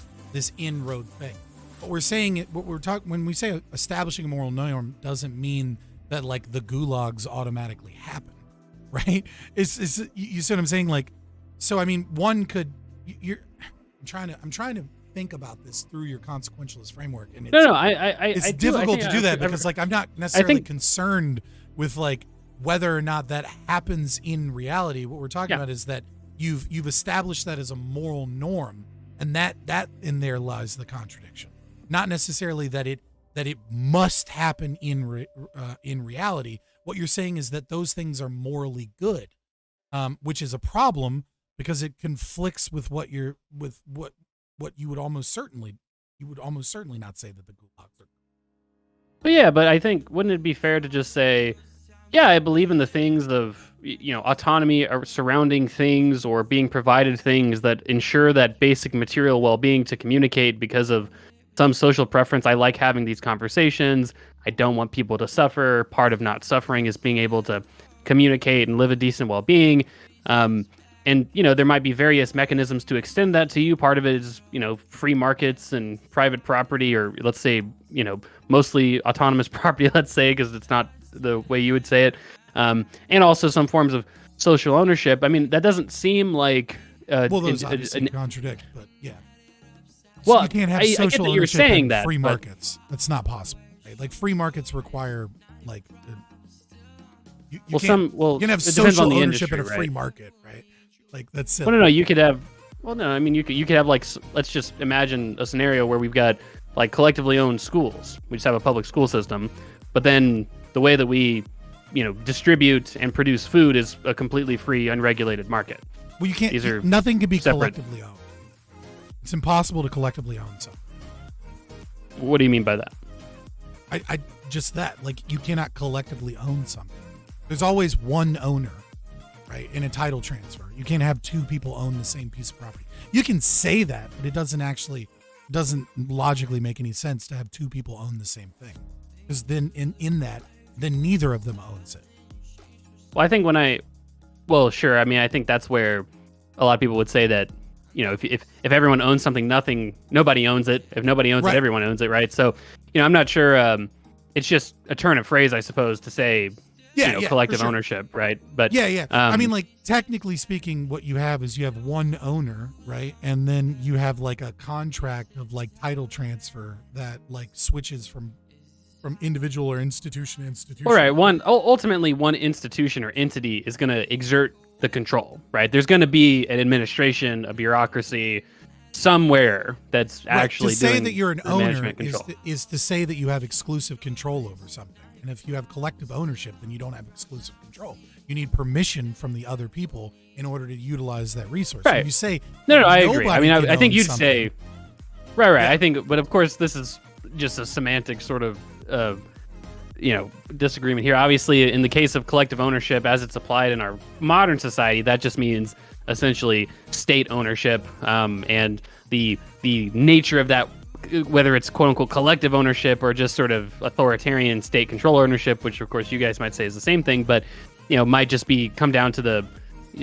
inroad thing. But we're saying it. What we're talking when we say establishing a moral norm doesn't mean that, like, the gulags automatically happen, right? It's you see what I'm saying? Like, so I mean, one could. I'm trying to think about this through your consequentialist framework, and it's, No, it's I difficult do. to do that because like I'm not necessarily concerned with like whether or not that happens in reality. What we're talking about is that you've established that as a moral norm, and that in there lies the contradiction. Not necessarily that it must happen in reality. What you're saying is that those things are morally good, which is a problem because it conflicts with what you would almost certainly not say that the gulags are. But yeah, but I think wouldn't it be fair to just say, yeah, I believe in the things of autonomy or surrounding things or being provided things that ensure that basic material well-being to communicate because of some social preference. I like having these conversations. I don't want people to suffer. Part of not suffering is being able to communicate and live a decent well-being. And there might be various mechanisms to extend that to you. Part of it is free markets and private property, or let's say mostly autonomous property. Let's say, because it's not the way you would say it, and also some forms of social ownership. I mean, that doesn't seem like those obviously contradict, but yeah. So well, you can't have social I get that you're ownership saying and that, free markets. That's not possible. Right? Like free markets require like you can have social ownership in a free market, right? Like that's silly. Well, no, you could have. Well, no, I mean you could have like, let's just imagine a scenario where we've got like collectively owned schools. We just have a public school system, but then the way that we distribute and produce food is a completely free, unregulated market. Well, you can't. These are nothing can be separate. collectively owned. It's impossible to collectively own something. What do you mean by that? I just that, like, you cannot collectively own something. There's always one owner, right? In a title transfer, you can't have two people own the same piece of property. You can say that, but it doesn't logically make any sense to have two people own the same thing, because then in that, then neither of them owns it. Well, I think sure. I mean, I think that's where a lot of people would say that, if everyone owns something, nobody owns it. If nobody owns it, everyone owns it, right? So, I'm not sure. It's just a turn of phrase, I suppose, to say, collective ownership, right? But I mean, like, technically speaking, what you have is you have one owner, right? And then you have like a contract of like title transfer that like switches from individual or institution to institution. All right. Ultimately, one institution or entity is going to exert the control, right? There's going to be an administration, a bureaucracy somewhere that's actually to say doing that you're an the owner management control. is to say that you have exclusive control over something. And if you have collective ownership, then you don't have exclusive control. You need permission from the other people in order to utilize that resource. Right. So you say no, I agree. I mean, I think you'd something. say right. Yeah. I think, but of course, this is just a semantic sort of disagreement here. Obviously, in the case of collective ownership as it's applied in our modern society, that just means essentially state ownership, and the nature of that, whether it's quote unquote collective ownership or just sort of authoritarian state control ownership, which of course you guys might say is the same thing, but might just come down to the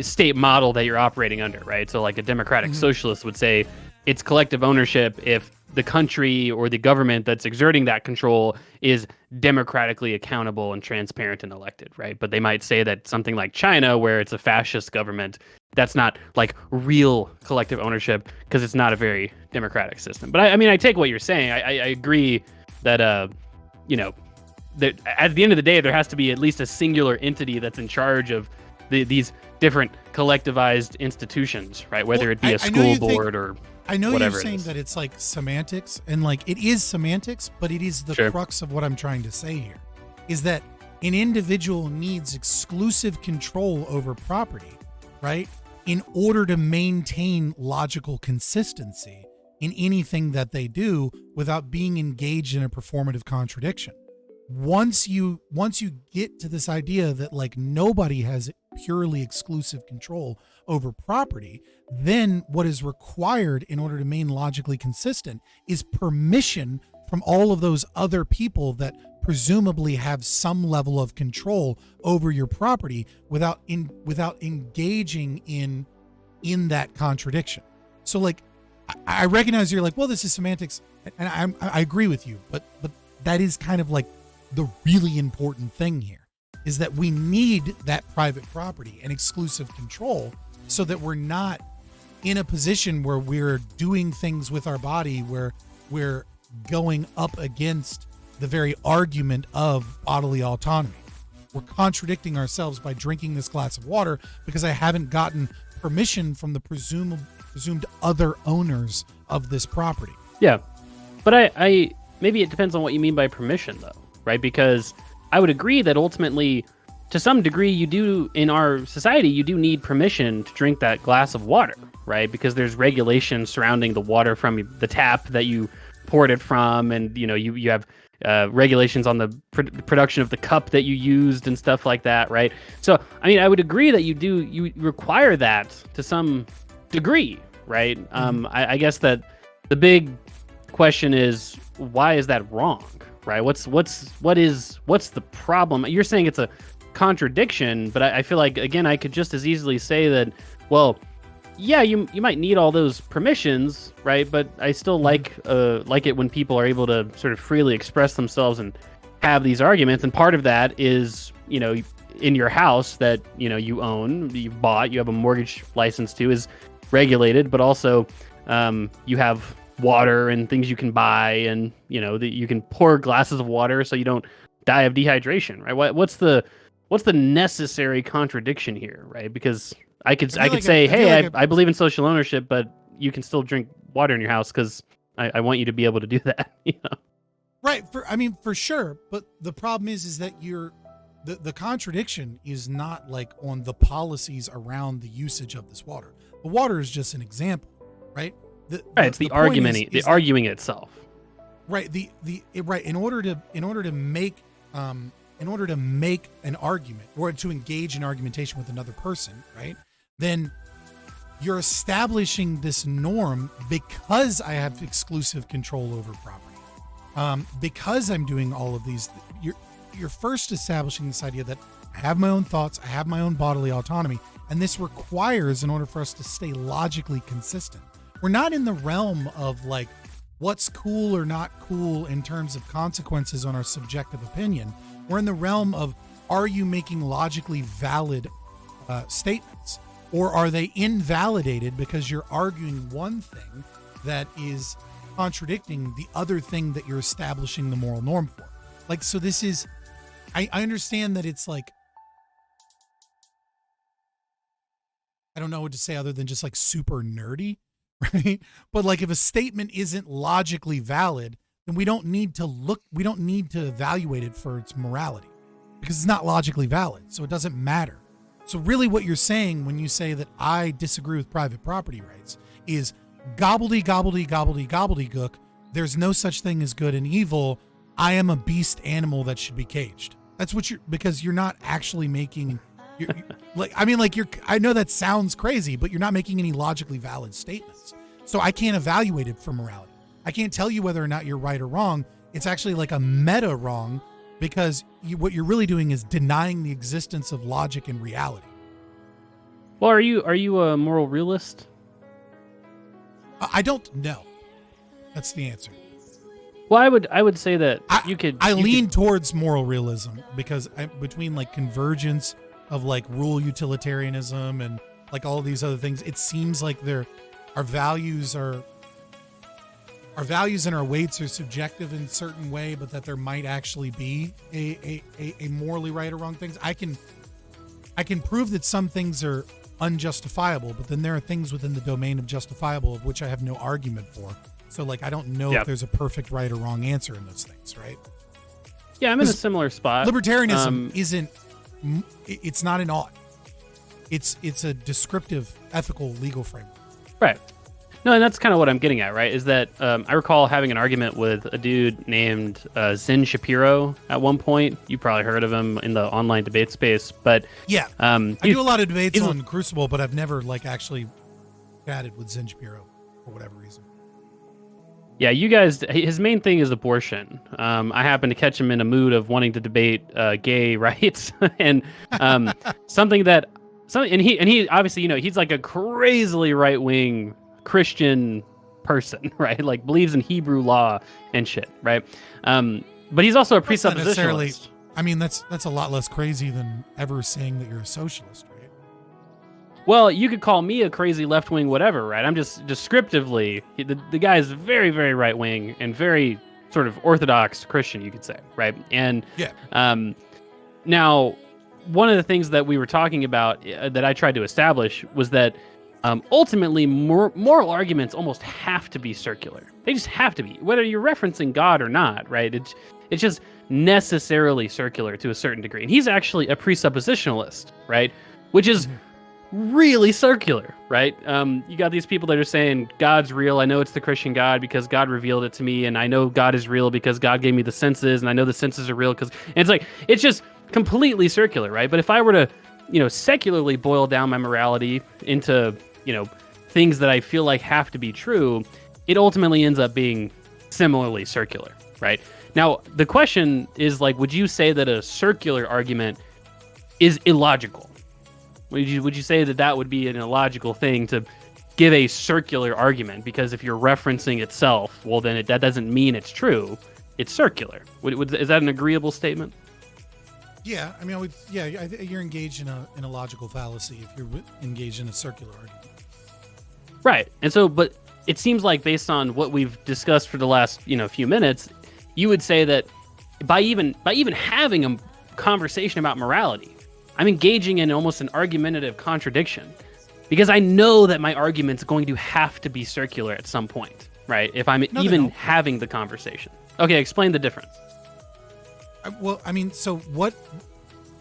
state model that you're operating under, right? So like a democratic socialist would say it's collective ownership if the country or the government that's exerting that control is democratically accountable and transparent and elected, right? But they might say that something like China, where it's a fascist government, that's not like real collective ownership because it's not a very democratic system. But I mean, I take what you're saying. I agree that, that at the end of the day, there has to be at least a singular entity that's in charge of these different collectivized institutions, right? Whether it be a school board or I know whatever you're saying that it's like semantics, and like it is semantics, but it is the crux of what I'm trying to say here, is that an individual needs exclusive control over property, right? In order to maintain logical consistency in anything that they do without being engaged in a performative contradiction. Once you get to this idea that like nobody has purely exclusive control over property, then what is required in order to remain logically consistent is permission from all of those other people that presumably have some level of control over your property without engaging in that contradiction. So like I recognize you're like, well, this is semantics, and I agree with you, but that is kind of like the really important thing here, is that we need that private property and exclusive control so that we're not in a position where we're doing things with our body where we're going up against the very argument of bodily autonomy. We're contradicting ourselves by drinking this glass of water because I haven't gotten permission from the presumed other owners of this property. Yeah. But I maybe it depends on what you mean by permission, though, right? Because I would agree that ultimately, to some degree, you do, in our society, you do need permission to drink that glass of water, right? Because there's regulations surrounding the water from the tap that you poured it from, and you have regulations on the production of the cup that you used and stuff like that, right? So, I mean, I would agree that you require that to some degree, right? I guess that the big question is, why is that wrong, right? What's the problem? You're saying it's a contradiction, but I feel like, again, I could just as easily say that, well, yeah, you might need all those permissions, right? But I still like it when people are able to sort of freely express themselves and have these arguments. And part of that is, in your house that you own, you've bought, you have a mortgage license to, is regulated, but also you have water and things you can buy, and that you can pour glasses of water so you don't die of dehydration, right? What's the necessary contradiction here, right? Because I could say, hey, I believe in social ownership, but you can still drink water in your house because I want you to be able to do that. Right. For sure. But the problem is that the contradiction is not like on the policies around the usage of this water. The water is just an example, right? It's the arguing itself. Right. In order to make an argument or to engage in argumentation with another person, right? Then you're establishing this norm because I have exclusive control over property. Because I'm doing all of these, you're first establishing this idea that I have my own thoughts, I have my own bodily autonomy, and this requires, in order for us to stay logically consistent. We're not in the realm of like what's cool or not cool in terms of consequences on our subjective opinion. We're in the realm of, are you making logically valid statements, or are they invalidated because you're arguing one thing that is contradicting the other thing that you're establishing the moral norm for? Like, so this is, I understand that it's like, I don't know what to say other than just like super nerdy, right? But like, if a statement isn't logically valid, then we don't need to evaluate it for its morality because it's not logically valid. So it doesn't matter. So really what you're saying when you say that I disagree with private property rights is gobbledygook. There's no such thing as good and evil. I am a beast animal that should be caged. That's what because you're not actually making, I know that sounds crazy, but you're not making any logically valid statements. So I can't evaluate it for morality. I can't tell you whether or not you're right or wrong. It's actually like a meta wrong, because what you're really doing is denying the existence of logic and reality. Well, are you a moral realist? I don't know. That's the answer. Well, I would say that I lean towards moral realism because between like convergence of like rule utilitarianism and like all of these other things, it seems like our values and our weights are subjective in a certain way, but that there might actually be a morally right or wrong things. I can prove that some things are unjustifiable, but then there are things within the domain of justifiable of which I have no argument for. So like, I don't know if there's a perfect right or wrong answer in those things, right? Yeah, I'm in a similar spot. Libertarianism it's not an ought. It's a descriptive, ethical, legal framework. Right. No, and that's kind of what I'm getting at, right? Is that I recall having an argument with a dude named Zen Shapiro at one point. You probably heard of him in the online debate space, but yeah, I do a lot of debates on Crucible, but I've never like actually chatted with Zen Shapiro for whatever reason. Yeah, you guys, his main thing is abortion. I happen to catch him in a mood of wanting to debate gay rights and and he obviously, he's like a crazily right-wing Christian person, right? Like believes in Hebrew law and shit, right? But he's also a presuppositionalist. I mean, that's a lot less crazy than ever saying that you're a socialist, right? Well, you could call me a crazy left-wing whatever, right? I'm just descriptively, the guy is very, very right-wing and very sort of orthodox Christian, you could say, right? And Yeah. now, one of the things that we were talking about that I tried to establish was that ultimately moral arguments almost have to be circular. They just have to be, whether you're referencing God or not, right? It's just necessarily circular to a certain degree. And he's actually a presuppositionalist, right? Which is really circular, right? You got these people that are saying God's real. I know it's the Christian God because God revealed it to me, and I know God is real because God gave me the senses, and I know the senses are real because it's just completely circular, right? But if I were to, secularly boil down my morality into, things that I feel like have to be true, it ultimately ends up being similarly circular, right? Now, the question is would you say that a circular argument is illogical? Would you say that would be an illogical thing to give a circular argument? Because if you're referencing itself, well, then that doesn't mean it's true. It's circular. Is that an agreeable statement? Yeah, I mean, you're engaged in a logical fallacy if you're engaged in a circular argument. Right. And so, but it seems like based on what we've discussed for the last, few minutes, you would say that by even having a conversation about morality, I'm engaging in almost an argumentative contradiction because I know that my argument's going to have to be circular at some point, right? If I'm having the conversation. Okay, explain the difference. Well, I mean, so what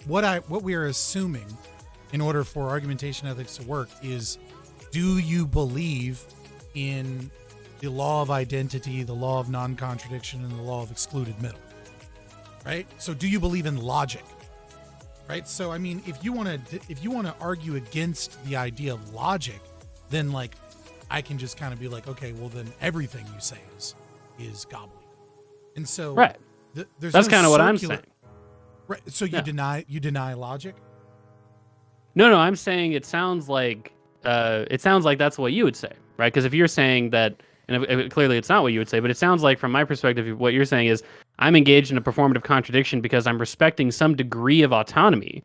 we are assuming in order for argumentation ethics to work is, do you believe in the law of identity, the law of non-contradiction, and the law of excluded middle, right? So do you believe in logic, right? So, I mean, if you want to argue against the idea of logic, then I can just kind of be like, okay, well then everything you say is gobbledygook. And so right. That's kind of what I'm saying. Right. So you deny logic? No, I'm saying it sounds like that's what you would say, right? Because if you're saying that, and clearly it's not what you would say, but it sounds like from my perspective, what you're saying is I'm engaged in a performative contradiction because I'm respecting some degree of autonomy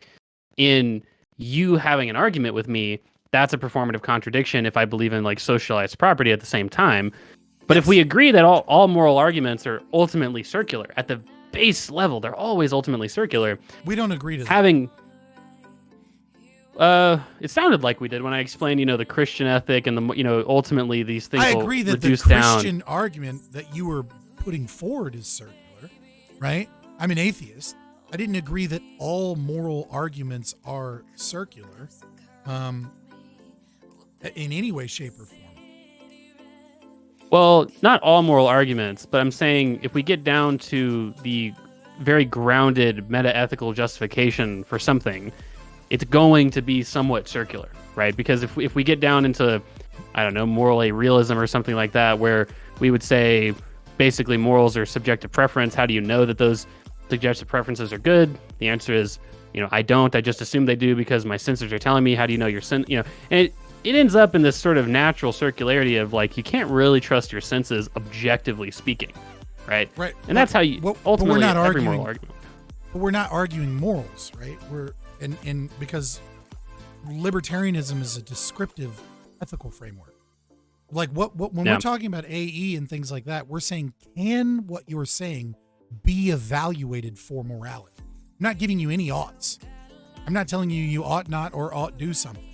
in you having an argument with me. That's a performative contradiction if I believe in socialized property at the same time. But if we agree that all moral arguments are ultimately circular, at the base level, they're always ultimately circular. We don't agree to that. It sounded like we did when I explained, the Christian ethic and ultimately these things. I agree that the Christian argument that you were putting forward is circular, right? I'm an atheist. I didn't agree that all moral arguments are circular, in any way, shape, or form. Well, not all moral arguments, but I'm saying if we get down to the very grounded meta-ethical justification for something, it's going to be somewhat circular, right? Because if we get down into, I don't know, moral realism or something like that, where we would say basically morals are subjective preference, how do you know that those subjective preferences are good? The answer is, I don't. I just assume they do because my sensors are telling me. How do you know your and it ends up in this sort of natural circularity of you can't really trust your senses objectively speaking, right? Right. And that's how you ultimately we're not every arguing, moral argument. But we're not arguing morals, right? We're and because libertarianism is a descriptive ethical framework. When we're talking about AE and things like that, we're saying, can what you're saying be evaluated for morality? I'm not giving you any oughts. I'm not telling you ought not or ought do something,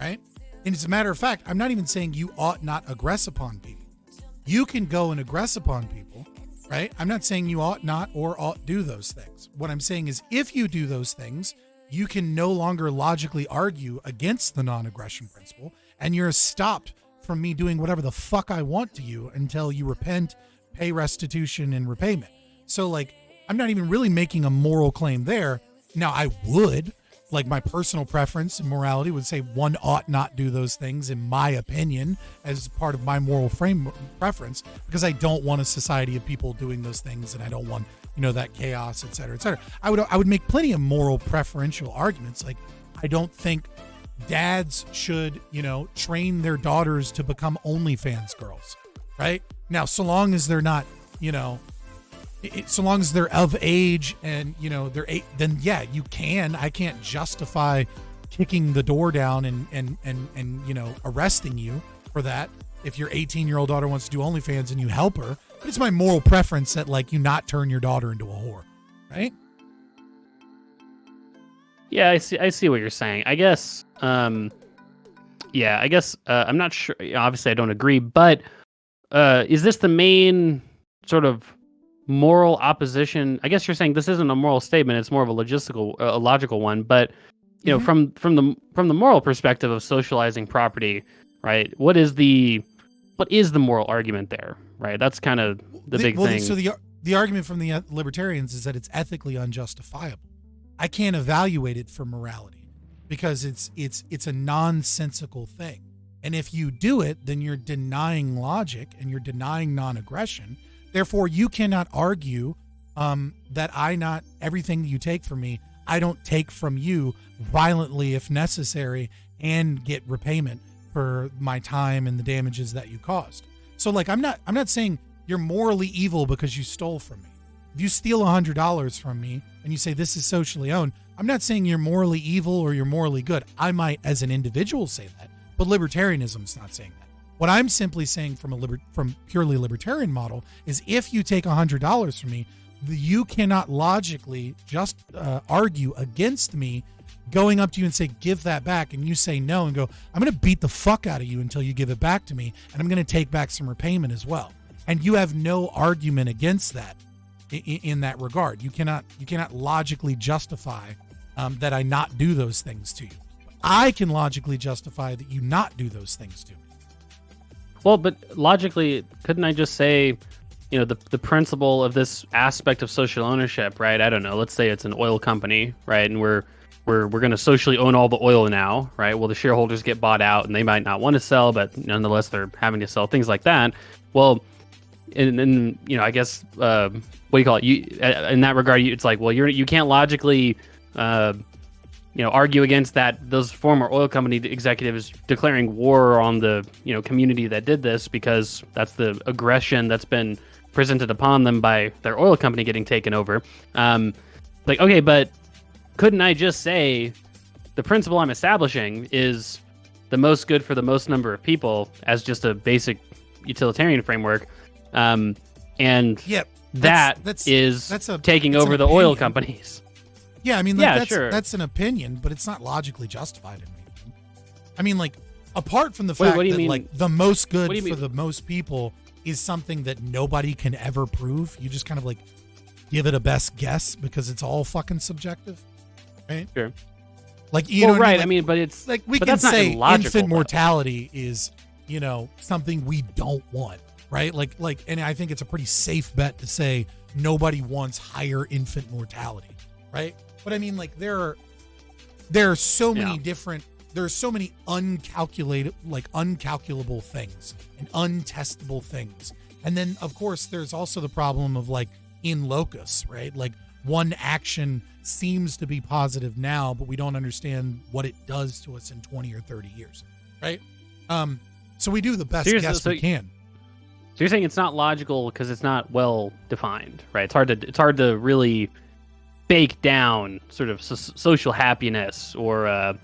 right? And as a matter of fact, I'm not even saying you ought not aggress upon people. You can go and aggress upon people, right? I'm not saying you ought not or ought do those things. What I'm saying is if you do those things, you can no longer logically argue against the non-aggression principle, and you're stopped from me doing whatever the fuck I want to you until you repent, pay restitution, and repayment. So I'm not even really making a moral claim there. Now I would, my personal preference and morality would say one ought not do those things, in my opinion, as part of my moral preference, because I don't want a society of people doing those things, and I don't want, that chaos, et cetera, et cetera. I would make plenty of moral preferential arguments. I don't think dads should, train their daughters to become OnlyFans girls, right? Now, so long as they're not, so long as they're of age and, they're then yeah, you can. I can't justify kicking the door down and you know, arresting you for that if your 18-year-old daughter wants to do OnlyFans and you help her. But it's my moral preference that, like, you not turn your daughter into a whore, right? Yeah, I see what you're saying. I guess, I'm not sure. Obviously, I don't agree, but is this the main sort of moral opposition? I guess you're saying this isn't a moral statement; it's more of a logical one. But you know, from the moral perspective of socializing property, right? What is the moral argument there, right? That's kind of the big thing. So the argument from the libertarians is that it's ethically unjustifiable. I can't evaluate it for morality because it's a nonsensical thing. And if you do it, then you're denying logic and you're denying non-aggression. Therefore, you cannot argue that everything that you take from me, I don't take from you violently if necessary and get repayment for my time and the damages that you caused. So, like, I'm not saying you're morally evil because you stole from me. If you steal $100 from me and you say this is socially owned, I'm not saying you're morally evil or you're morally good. I might, as an individual, say that, but libertarianism is not saying that. What I'm simply saying from purely libertarian model is if you take $100 from me, you cannot logically just argue against me going up to you and say, give that back, and you say no and go, I'm going to beat the fuck out of you until you give it back to me, and I'm going to take back some repayment as well. And you have no argument against that in that regard. You cannot logically justify that I not do those things to you. I can logically justify that you not do those things to me. Well, but logically, couldn't I just say, you know, the principle of this aspect of social ownership, right? I don't know. Let's say it's an oil company, right? And we're going to socially own all the oil now, right? Well, the shareholders get bought out and they might not want to sell, but nonetheless, they're having to sell, things like that. Well, and you know, I guess, what do you call it? In that regard, it's like, well, you can't logically, argue against that. Those former oil company executives declaring war on the, community that did this, because that's the aggression that's been presented upon them by their oil company getting taken over. Like, okay, but couldn't I just say the principle I'm establishing is the most good for the most number of people as just a basic utilitarian framework? And that's taking over the oil companies. Yeah, I mean, sure. That's an opinion, but it's not logically justified in anything. I mean, like, apart from the fact that like the most good for the most people is something that nobody can ever prove, you just kind of like give it a best guess because it's all fucking subjective, right? Sure. Like, you know, right? Like, I mean, but it's like we but can that's say infant though. mortality is, something we don't want, right? Like, and I think it's a pretty safe bet to say nobody wants higher infant mortality, right? But I mean, like, there are so many different, there are so many uncalculable things and untestable things. And then, of course, there's also the problem of, like, in locus, right? Like, one action seems to be positive now, but we don't understand what it does to us in 20 or 30 years, right? So we do the best guess we can. So you're saying it's not logical because it's not well defined, right? It's hard to really bake down sort of social happiness or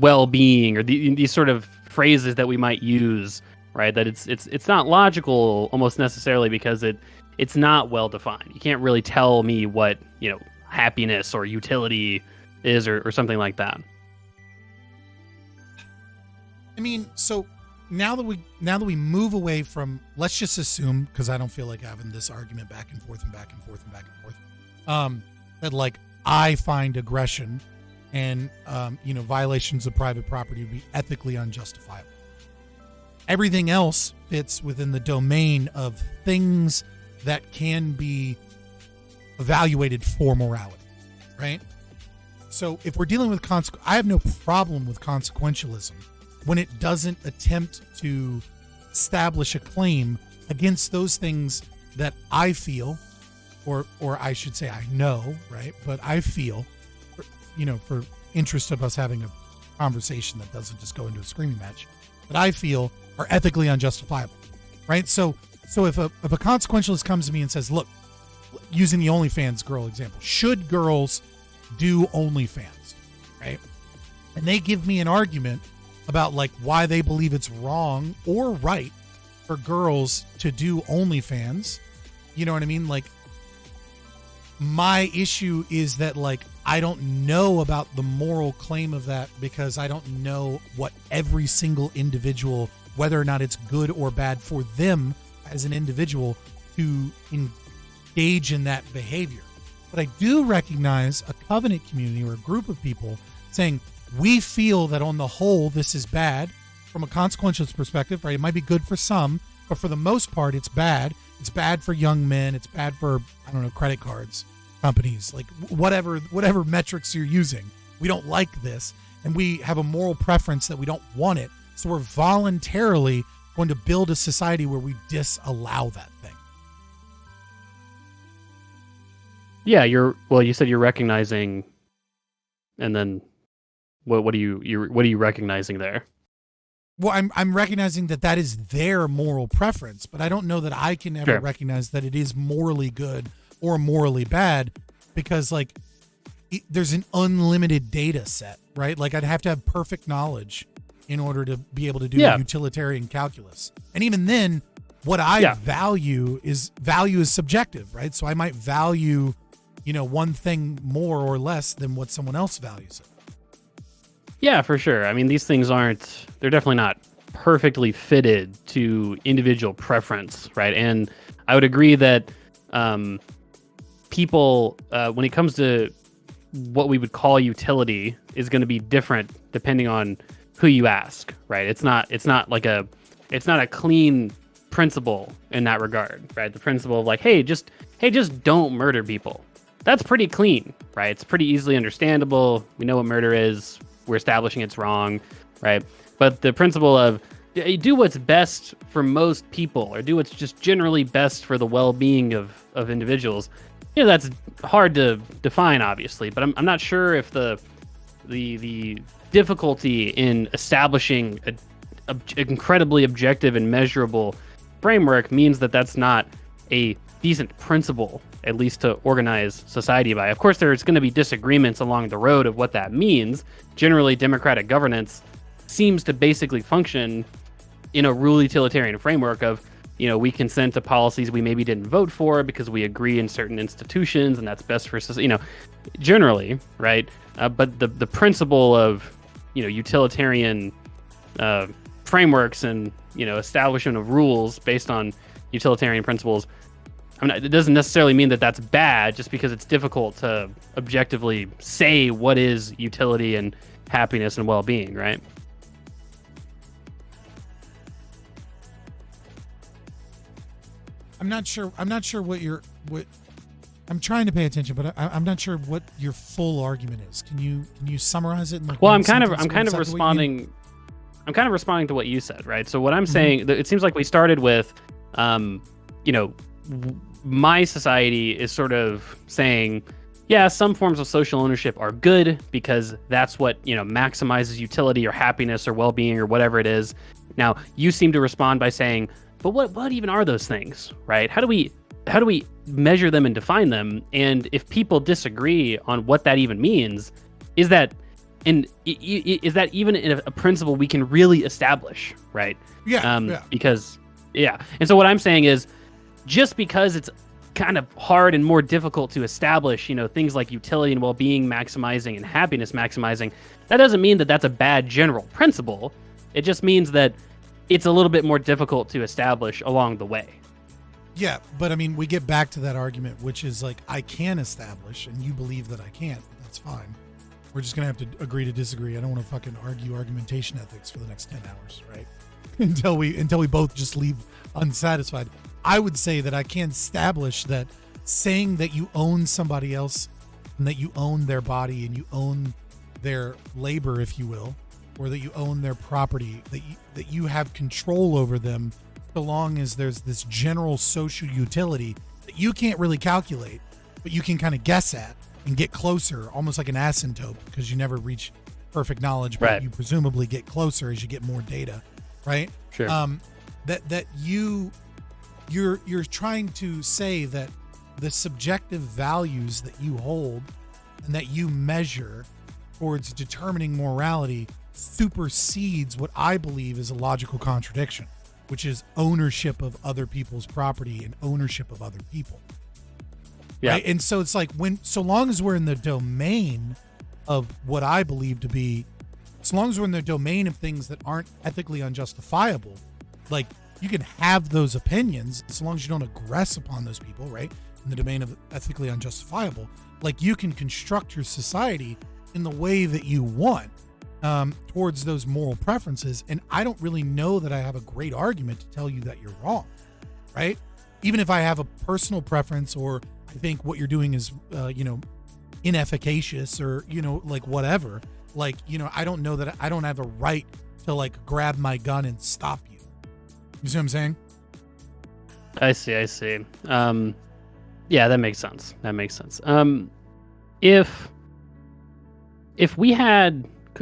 well-being or these sort of phrases that we might use, right? That it's not logical almost necessarily because it's not well defined. You can't really tell me what happiness or utility is or something like that. I mean, so now that we move away from, let's just assume, because I don't feel like having this argument back and forth, that, like, I find aggression and violations of private property to be ethically unjustifiable. Everything else fits within the domain of things that can be evaluated for morality, right? So if we're dealing with I have no problem with consequentialism when it doesn't attempt to establish a claim against those things that I feel, or I should say I know, right? But I feel, for interest of us having a conversation that doesn't just go into a screaming match, that I feel are ethically unjustifiable, right? So if a consequentialist comes to me and says, look, using the OnlyFans girl example, should girls do OnlyFans, right? and they give me an argument about like why they believe it's wrong or right for girls to do OnlyFans. You know what I mean? Like, my issue is that like I don't know about the moral claim of that because I don't know what every single individual, whether or not it's good or bad for them as an individual to engage in that behavior. But I do recognize a covenant community or a group of people saying, we feel that on the whole, this is bad from a consequential perspective, right? It might be good for some, but for the most part, it's bad. It's bad for young men. It's bad for, I don't know, credit cards, companies, like whatever metrics you're using. We don't like this, and we have a moral preference that we don't want it. So we're voluntarily going to build a society where we disallow that thing. Yeah, you said you're recognizing, and then what are you recognizing there? Well, I'm recognizing that is their moral preference, but I don't know that I can ever recognize that it is morally good or morally bad, because like there's an unlimited data set, right? Like I'd have to have perfect knowledge in order to be able to do utilitarian calculus, and even then, what I value is subjective, right? So I might value, one thing more or less than what someone else values it. Yeah, for sure. I mean, these things they're definitely not perfectly fitted to individual preference, right? And I would agree that people, when it comes to what we would call utility, is going to be different depending on who you ask, right? It's not a clean principle in that regard, right? The principle of like, hey, just don't murder people. That's pretty clean, right? It's pretty easily understandable. We know what murder is. We're establishing it's wrong, right? But the principle of do what's best for most people, or do what's just generally best for the well-being of individuals, that's hard to define, obviously. But I'm not sure if the difficulty in establishing an incredibly objective and measurable framework means that that's not a decent principle, at least to organize society by. Of course, there's going to be disagreements along the road of what that means. Generally, democratic governance seems to basically function in a rule utilitarian framework of, we consent to policies we maybe didn't vote for because we agree in certain institutions, and that's best for society, generally, right? But the principle of, utilitarian frameworks and, establishment of rules based on utilitarian principles, it doesn't necessarily mean that that's bad just because it's difficult to objectively say what is utility and happiness and well-being, right? I'm not sure what I'm trying to pay attention, but I'm not sure what your full argument is. Can you summarize it? I'm kind of responding to what you said, right? So what I'm saying, it seems like we started with, my society is sort of saying, yeah, some forms of social ownership are good because that's what, maximizes utility or happiness or well-being or whatever it is. Now, you seem to respond by saying, but what even are those things, right? How do we measure them and define them? And if people disagree on what that even means, is that even a principle we can really establish, right? Because and so what I'm saying is, just because it's kind of hard and more difficult to establish, things like utility and well-being maximizing and happiness maximizing, that doesn't mean that that's a bad general principle. It just means that it's a little bit more difficult to establish along the way. Yeah, but I mean, we get back to that argument, which is like, I can establish, and you believe that I can't. That's fine. We're just going to have to agree to disagree. I don't want to fucking argue argumentation ethics for the next 10 hours, right? until we both just leave unsatisfied. I would say that I can establish that saying that you own somebody else and that you own their body and you own their labor, if you will, or that you own their property, that you have control over them, so long as there's this general social utility that you can't really calculate, but you can kind of guess at and get closer, almost like an asymptote, because you never reach perfect knowledge, but you presumably get closer as you get more data, right? Sure. That you're trying to say that the subjective values that you hold and that you measure towards determining morality supersedes what I believe is a logical contradiction, which is ownership of other people's property and ownership of other people. Yeah. Right? And so it's like so long as we're in the domain of what I believe to be, so long as we're in the domain of things that aren't ethically unjustifiable, like you can have those opinions so long as you don't aggress upon those people, right? In the domain of ethically unjustifiable, like you can construct your society in the way that you want towards those moral preferences. And I don't really know that I have a great argument to tell you that you're wrong, right? Even if I have a personal preference, or I think what you're doing is, inefficacious, or, like whatever, like, I don't know that I don't have a right to like grab my gun and stop you. You see what I'm saying? I see. Yeah, that makes sense. If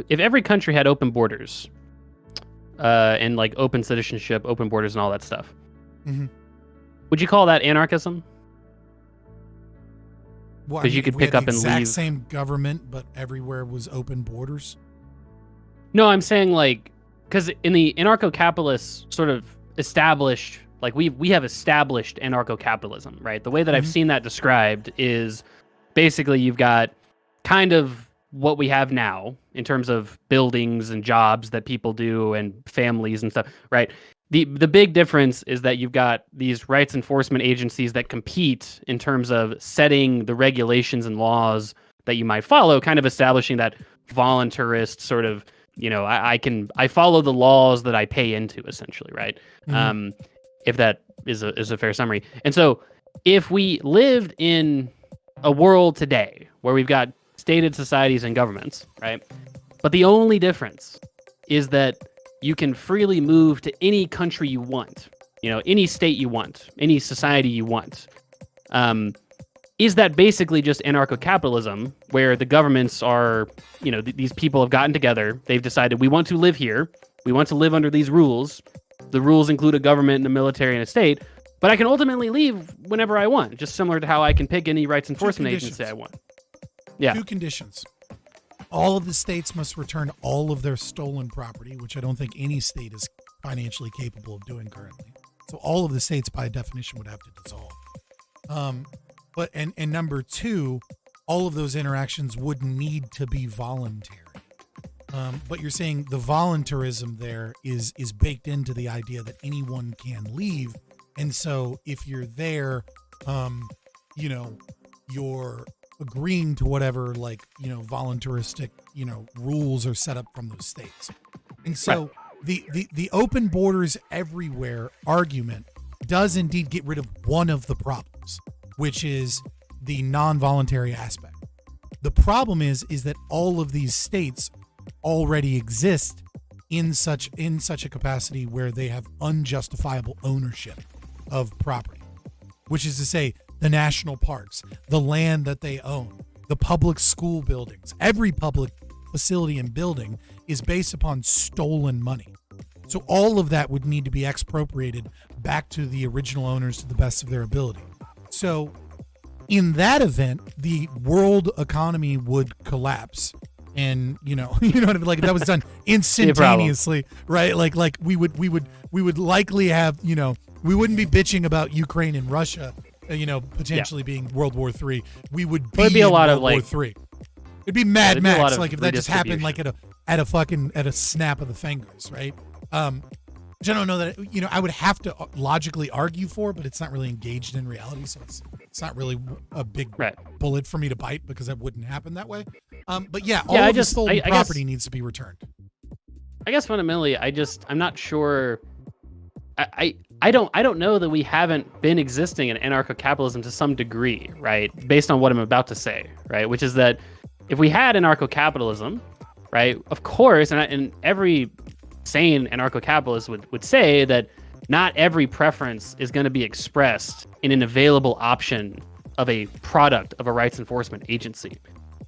every country had open borders, and like open citizenship, open borders, and all that stuff, would you call that anarchism? Well, Because you could pick up and leave. Exact same government, but everywhere was open borders. No, I'm saying like, because in the anarcho-capitalist sort of established, like we have established anarcho-capitalism, right? The way that I've seen that described is basically you've got kind of what we have now in terms of buildings and jobs that people do and families and stuff, right? The big difference is that you've got these rights enforcement agencies that compete in terms of setting the regulations and laws that you might follow, kind of establishing that voluntarist sort of, I follow the laws that I pay into, essentially, right? If that is a fair summary. And so if we lived in a world today where we've got stated societies and governments, right? But the only difference is that you can freely move to any country you want, any state you want, any society you want. Is that basically just anarcho-capitalism, where the governments are, these people have gotten together, they've decided we want to live here, we want to live under these rules. The rules include a government and a military and a state, but I can ultimately leave whenever I want, just similar to how I can pick any rights enforcement agency I want. Yeah. 2 conditions. All of the states must return all of their stolen property, which I don't think any state is financially capable of doing currently. So all of the states, by definition, would have to dissolve. But number 2, all of those interactions would need to be voluntary. But you're saying the voluntarism there is baked into the idea that anyone can leave, and so if you're there, you're agreeing to whatever, like, voluntaristic, rules are set up from those states. And so the open borders everywhere argument does indeed get rid of one of the problems, which is the non-voluntary aspect. The problem is that all of these states already exist in such a capacity where they have unjustifiable ownership of property, which is to say the national parks, the land that they own, the public school buildings. Every public facility and building is based upon stolen money. So all of that would need to be expropriated back to the original owners to the best of their ability. So in that event, the world economy would collapse. And what I mean? Like, if that was done instantaneously, right? Like we would likely have, we wouldn't be bitching about Ukraine and Russia, potentially being World War III. We would be in World War III. It'd be Mad Max, like if that just happened, like at a snap of the fingers, right? Which I don't know that I would have to logically argue for, but it's not really engaged in reality, so it's not really a big bullet for me to bite, because that wouldn't happen that way. But all of the stolen property needs to be returned. I guess fundamentally, I'm not sure. I don't know that we haven't been existing in anarcho-capitalism to some degree, right? Based on what I'm about to say, right? Which is that if we had anarcho-capitalism, right, of course, and every sane anarcho-capitalist would say that not every preference is going to be expressed in an available option of a product of a rights enforcement agency,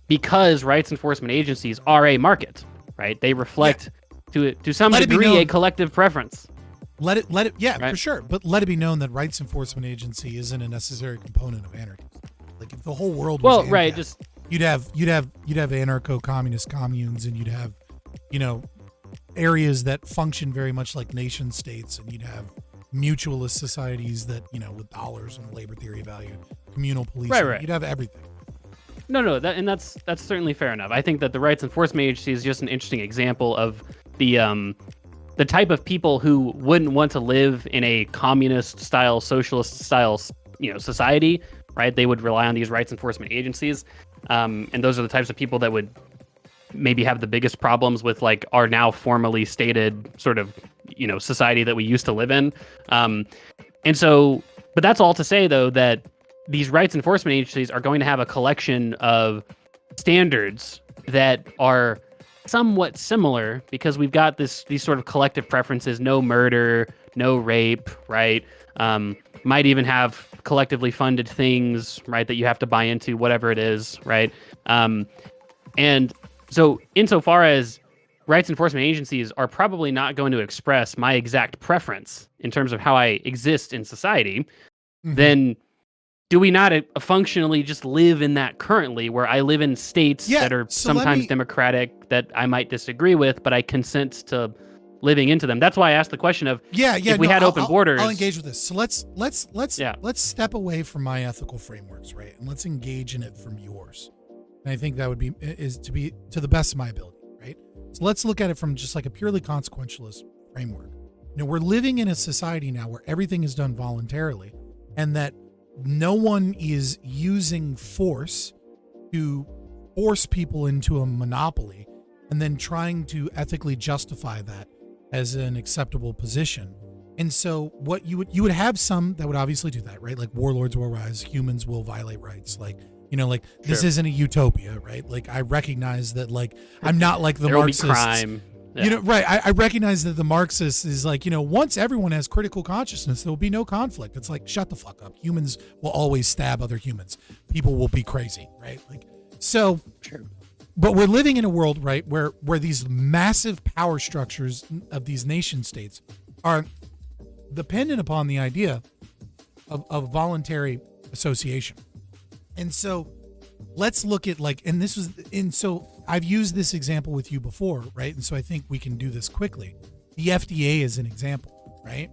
because rights enforcement agencies are a market, right? They reflect to some degree a collective preference. Let it, for sure. But let it be known that rights enforcement agency isn't a necessary component of anarchy. Like, if the whole world was you'd have anarcho-communist communes, and you'd have, you know, areas that function very much like nation states, and you'd have mutualist societies that, you know, with dollars and labor theory value, communal policing. Right. You'd have everything. No, that's certainly fair enough. I think that the rights enforcement agency is just an interesting example of the type of people who wouldn't want to live in a communist style, socialist style, you know, society, right? They would rely on these rights enforcement agencies, and those are the types of people that would maybe have the biggest problems with like our now formally stated sort of, you know, society that we used to live in. And so, but that's all to say though that these rights enforcement agencies are going to have a collection of standards that are somewhat similar because we've got these sort of collective preferences: no murder, no rape, right? Might even have collectively funded things, right, that you have to buy into, whatever it is, right? And so insofar as rights enforcement agencies are probably not going to express my exact preference in terms of how I exist in society, then do we not functionally just live in that currently, where I live in states that are sometimes democratic that I might disagree with, but I consent to living into them? That's why I asked the question of if we had open borders. I'll engage with this. So let's step away from my ethical frameworks, right? And let's engage in it from yours. And I think that would be to the best of my ability, right? So let's look at it from just like a purely consequentialist framework. You know, we're living in a society now where everything is done voluntarily, and that no one is using force to force people into a monopoly and then trying to ethically justify that as an acceptable position. And so what you would have some that would obviously do that, right? Like warlords will rise, humans will violate rights. Like, you know, like this isn't a utopia, right? Like I recognize that, like, I'm not like the Marxists. There will be crime. Yeah. You know, right. I recognize that the Marxist is like, you know, once everyone has critical consciousness, there will be no conflict. It's like, shut the fuck up. Humans will always stab other humans. People will be crazy, right? Like, so, but we're living in a world, right, where these massive power structures of these nation states are dependent upon the idea of voluntary association. And so let's look at like, so I've used this example with you before, right? And so I think we can do this quickly. The FDA is an example, right?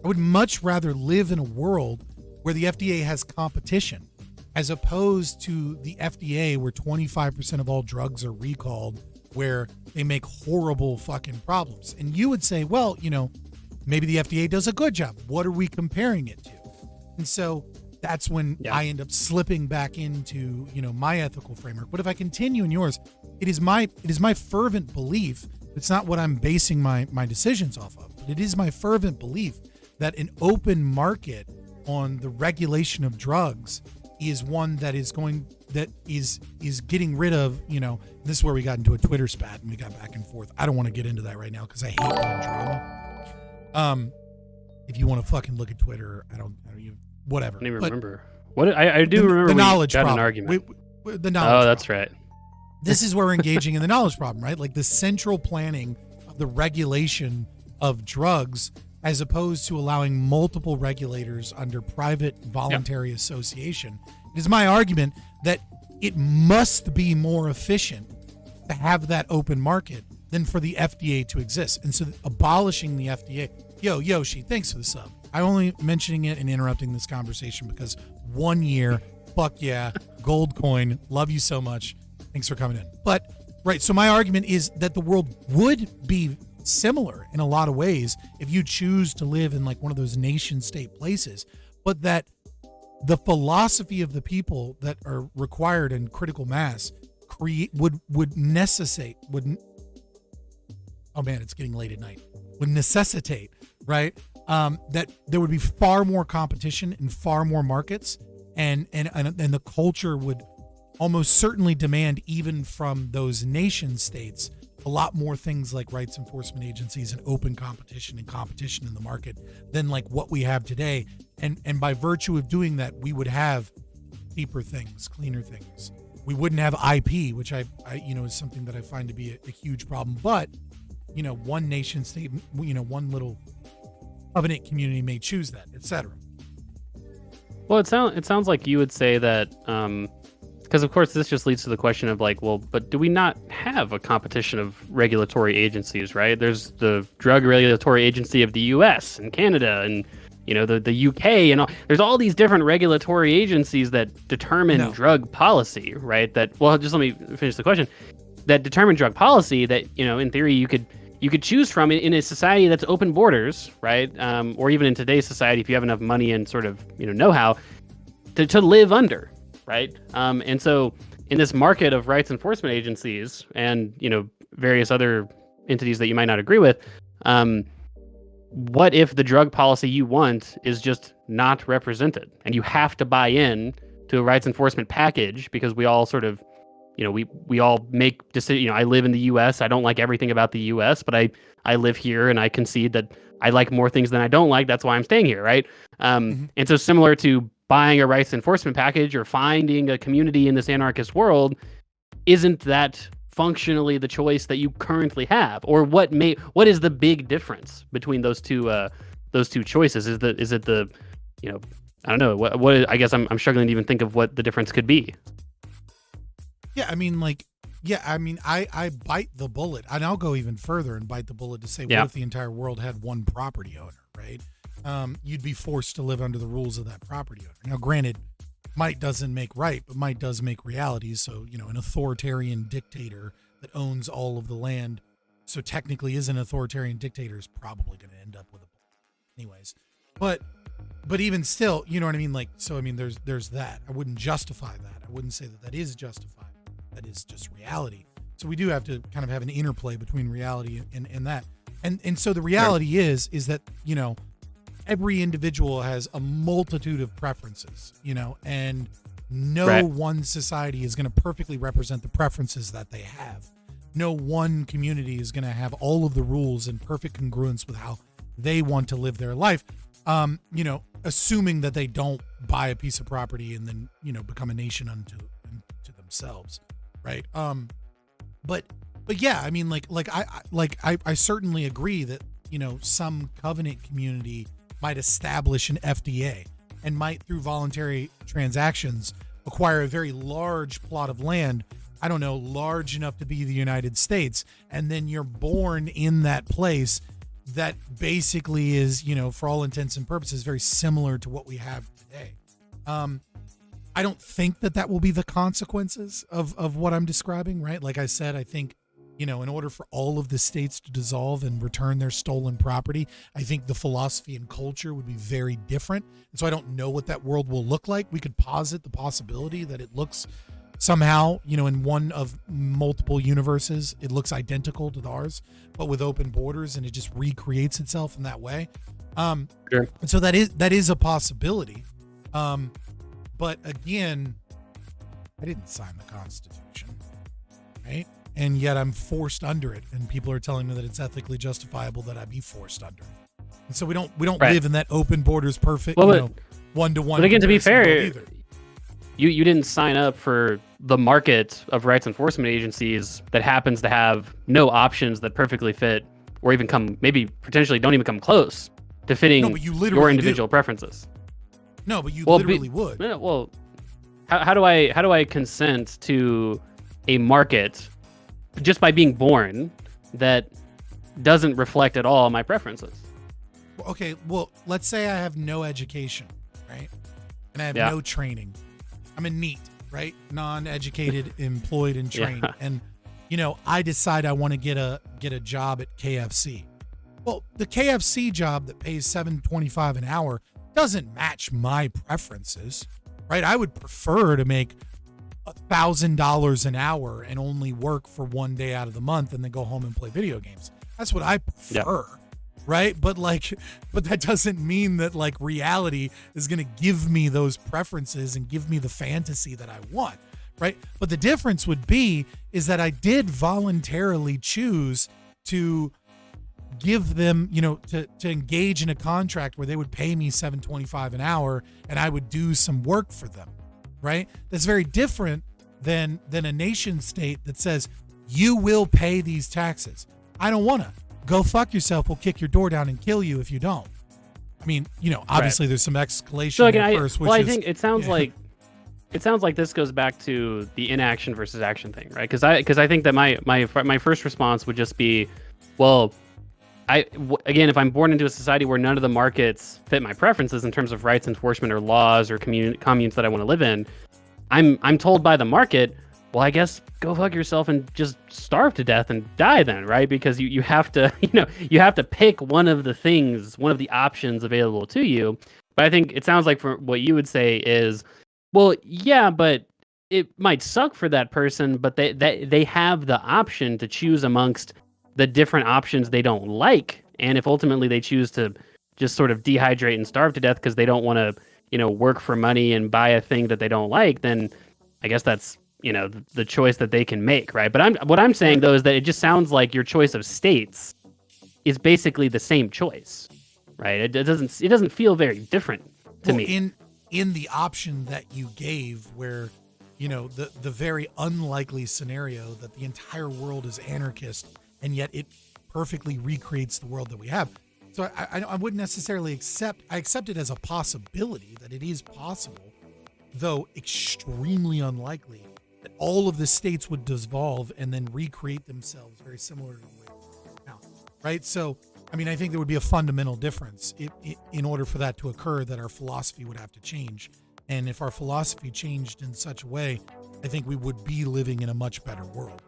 I would much rather live in a world where the FDA has competition as opposed to the FDA where 25% of all drugs are recalled, where they make horrible fucking problems. And you would say, well, you know, maybe the FDA does a good job. What are we comparing it to? And so that's when I end up slipping back into, you know, my ethical framework. But if I continue in yours, it is my fervent belief. It's not what I'm basing my decisions off of, but it is my fervent belief that an open market on the regulation of drugs is one that is getting rid of, you know, this is where we got into a Twitter spat and we got back and forth. I don't want to get into that right now because I hate drama. If you want to fucking look at Twitter, I don't whatever. I don't even remember. What I do remember the knowledge got problem. An argument. The knowledge. Oh, that's right. This is where we're engaging in the knowledge problem, right? Like the central planning of the regulation of drugs, as opposed to allowing multiple regulators under private voluntary association. It is my argument that it must be more efficient to have that open market than for the FDA to exist. And so abolishing the FDA. Yo, Yoshi, thanks for the sub. I'm only mentioning it and interrupting this conversation because 1 year, fuck yeah, gold coin, love you so much. Thanks for coming in. But, right, so my argument is that the world would be similar in a lot of ways if you choose to live in like one of those nation state places, but that the philosophy of the people that are required in critical mass would necessitate, oh man, it's getting late at night, would necessitate, right? That there would be far more competition and far more markets, and the culture would almost certainly demand, even from those nation states, a lot more things like rights enforcement agencies and open competition and competition in the market than like what we have today. And by virtue of doing that, we would have cheaper things, cleaner things. We wouldn't have IP, which I you know, is something that I find to be a huge problem. But, you know, one nation state, you know, one little covenant community may choose that, etc. Well, it sounds like you would say that because of course this just leads to the question of like, well, but do we not have a competition of regulatory agencies, right? There's the Drug Regulatory Agency of the U.S. and Canada and the U.K. and all. There's all these different regulatory agencies that determine drug policy, right? Just let me finish the question. That determine drug policy that in theory you could choose from in a society that's open borders, right? Or even in today's society, if you have enough money and sort of know-how to live under, right? And so in this market of rights enforcement agencies and various other entities that you might not agree with, what if the drug policy you want is just not represented, and you have to buy in to a rights enforcement package because we all sort of we all make decisions. I live in the U.S. I don't like everything about the U.S., but I live here, and I concede that I like more things than I don't like. That's why I'm staying here, right? And so similar to buying a rights enforcement package or finding a community in this anarchist world, isn't that functionally the choice that you currently have? Or what is the big difference between those two choices? Is it the I don't know what I guess I'm struggling to even think of what the difference could be. Yeah, I bite the bullet, and I'll go even further and bite the bullet to say, what if the entire world had one property owner, right? You'd be forced to live under the rules of that property owner. Now, granted, might doesn't make right, but might does make reality. So, an authoritarian dictator that owns all of the land, so technically is an authoritarian dictator, is probably going to end up with anyways. But even still, you know what I mean? Like, so, there's that. I wouldn't justify that. I wouldn't say that is justified. That is just reality. So we do have to kind of have an interplay between reality and that. And so the reality is that, every individual has a multitude of preferences, and no one society is going to perfectly represent the preferences that they have. No one community is going to have all of the rules in perfect congruence with how they want to live their life. Assuming that they don't buy a piece of property and then, become a nation unto themselves. Right. But yeah, I certainly agree that, some covenant community might establish an FDA and might, through voluntary transactions, acquire a very large plot of land, I don't know, large enough to be the United States. And then you're born in that place that basically is, for all intents and purposes, very similar to what we have today. I don't think that will be the consequences of what I'm describing, right? Like I said, I think, in order for all of the states to dissolve and return their stolen property, I think the philosophy and culture would be very different. And so I don't know what that world will look like. We could posit the possibility that it looks somehow, in one of multiple universes, it looks identical to ours, but with open borders, and it just recreates itself in that way. Sure. And so that is a possibility. But again, I didn't sign the Constitution, right? And yet I'm forced under it, and people are telling me that it's ethically justifiable that I be forced under it. And so we don't live in that open borders, perfect, one-to-one. But again, to be fair, you didn't sign up for the market of rights enforcement agencies that happens to have no options that perfectly fit, or even potentially don't even come close to fitting your individual preferences. No, but you literally would. Well, how do I consent to a market just by being born that doesn't reflect at all my preferences? Okay, well, let's say I have no education, right? And I have no training. I'm a NEET, right? Non-educated, employed and trained. Yeah. And, I decide I want to get a job at KFC. Well, the KFC job that pays $7.25 an hour doesn't match my preferences, right? I would prefer to make $1,000 an hour and only work for one day out of the month and then go home and play video games. That's what I prefer, right? But that doesn't mean that reality is going to give me those preferences and give me the fantasy that I want, right? But the difference would be is that I did voluntarily choose to give them, to engage in a contract where they would pay me $7.25 an hour and I would do some work for them, right? That's very different than a nation state that says, you will pay these taxes. I don't want to. Go fuck yourself. We'll kick your door down and kill you if you don't. I mean, obviously there's some escalation so again, at first. I think it sounds like it sounds like this goes back to the inaction versus action thing, right? Because I think that my first response would just be, well, again, if I'm born into a society where none of the markets fit my preferences in terms of rights enforcement or laws or communes that I want to live in, I'm told by the market, well, I guess go fuck yourself and just starve to death and die then, right? Because you have to, you have to pick one of the options available to you. But I think it sounds like for what you would say is, well, yeah, but it might suck for that person, but they have the option to choose amongst the different options they don't like. And if ultimately they choose to just sort of dehydrate and starve to death because they don't want to, work for money and buy a thing that they don't like, then I guess that's, the choice that they can make, right? But what I'm saying though is that it just sounds like your choice of states is basically the same choice, right? It doesn't feel very different to me. In the option that you gave, where the very unlikely scenario that the entire world is anarchist, and yet it perfectly recreates the world that we have. So I wouldn't necessarily accept it as a possibility that it is possible, though extremely unlikely, that all of the states would dissolve and then recreate themselves very similar to the way now, right? So, I mean, I think there would be a fundamental difference in order for that to occur, that our philosophy would have to change. And if our philosophy changed in such a way, I think we would be living in a much better world.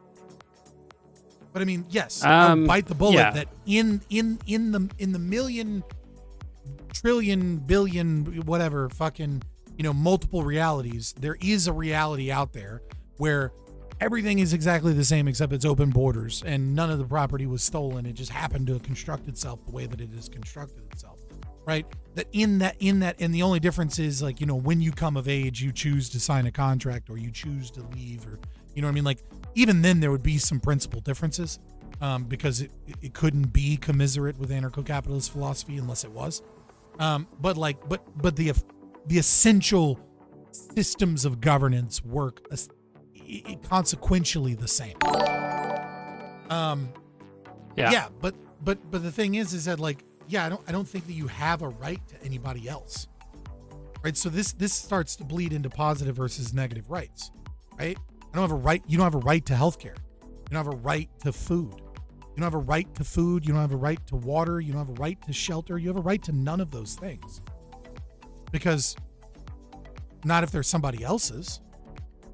But I mean, yes, I'll bite the bullet that in the million, trillion, billion, whatever, fucking, multiple realities, there is a reality out there where everything is exactly the same except it's open borders and none of the property was stolen. It just happened to construct itself the way that it has constructed itself, right? That in that, and the only difference is like, when you come of age, you choose to sign a contract or you choose to leave, or, what I mean? Like, even then there would be some principal differences, because it couldn't be commiserate with anarcho-capitalist philosophy unless it was. But the essential systems of governance work consequentially the same. But the thing is that, like, I don't think that you have a right to anybody else, right? So this starts to bleed into positive versus negative rights, right? I don't have a right. You don't have a right to healthcare. You don't have a right to food. You don't have a right to food. You don't have a right to water. You don't have a right to shelter. You have a right to none of those things, because not if they're somebody else's.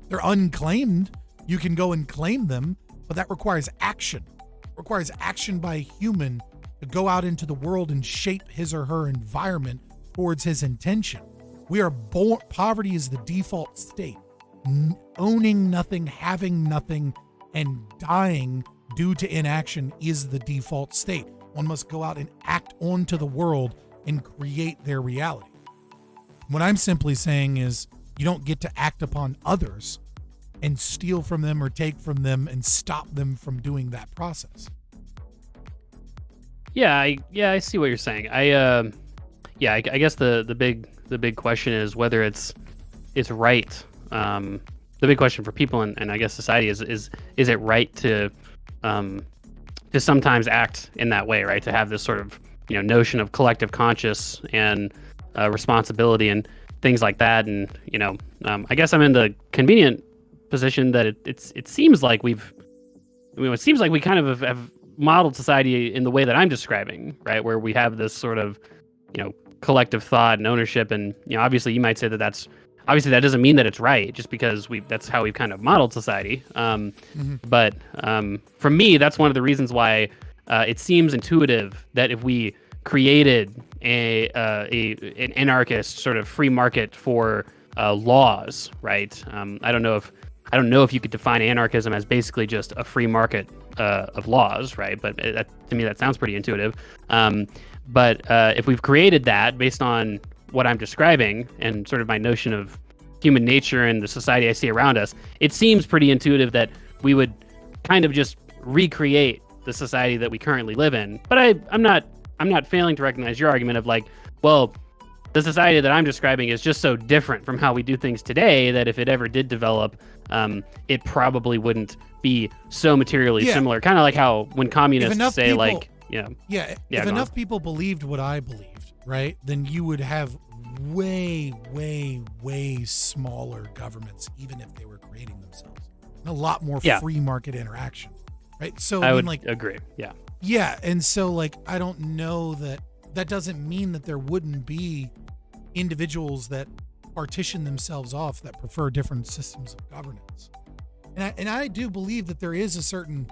They're unclaimed. You can go and claim them, but that requires action. It requires action by a human to go out into the world and shape his or her environment towards his intention. We are born, poverty is the default state. Owning nothing, having nothing, and dying due to inaction is the default state. One must go out and act onto the world and create their reality. What I'm simply saying is, you don't get to act upon others and steal from them or take from them and stop them from doing that process. I see what you're saying. I guess the big question is whether it's right. The big question for people and I guess society is it right to sometimes act in that way, right? To have this sort of notion of collective conscious and responsibility and things like that. And I guess I'm in the convenient position that it seems like it seems like we kind of have modeled society in the way that I'm describing, right? Where we have this sort of collective thought and ownership, and obviously you might say that that doesn't mean that it's right, just because that's how we've kind of modeled society. But for me, that's one of the reasons why it seems intuitive that if we created an anarchist sort of free market for laws, right? I don't know if you could define anarchism as basically just a free market of laws, right? But to me, that sounds pretty intuitive. But if we've created that based on what I'm describing and sort of my notion of human nature and the society I see around us, it seems pretty intuitive that we would kind of just recreate the society that we currently live in. But I'm not failing to recognize your argument of like, well, the society that I'm describing is just so different from how we do things today that if it ever did develop, it probably wouldn't be so materially similar. Kind of like how when communists say if enough people believed what I believed, right, then you would have way, way, way smaller governments, even if they were creating themselves. And a lot more free market interaction, right? So I would like agree. Yeah. Yeah, and so like I don't know that doesn't mean that there wouldn't be individuals that partition themselves off that prefer different systems of governance. And I do believe that there is a certain,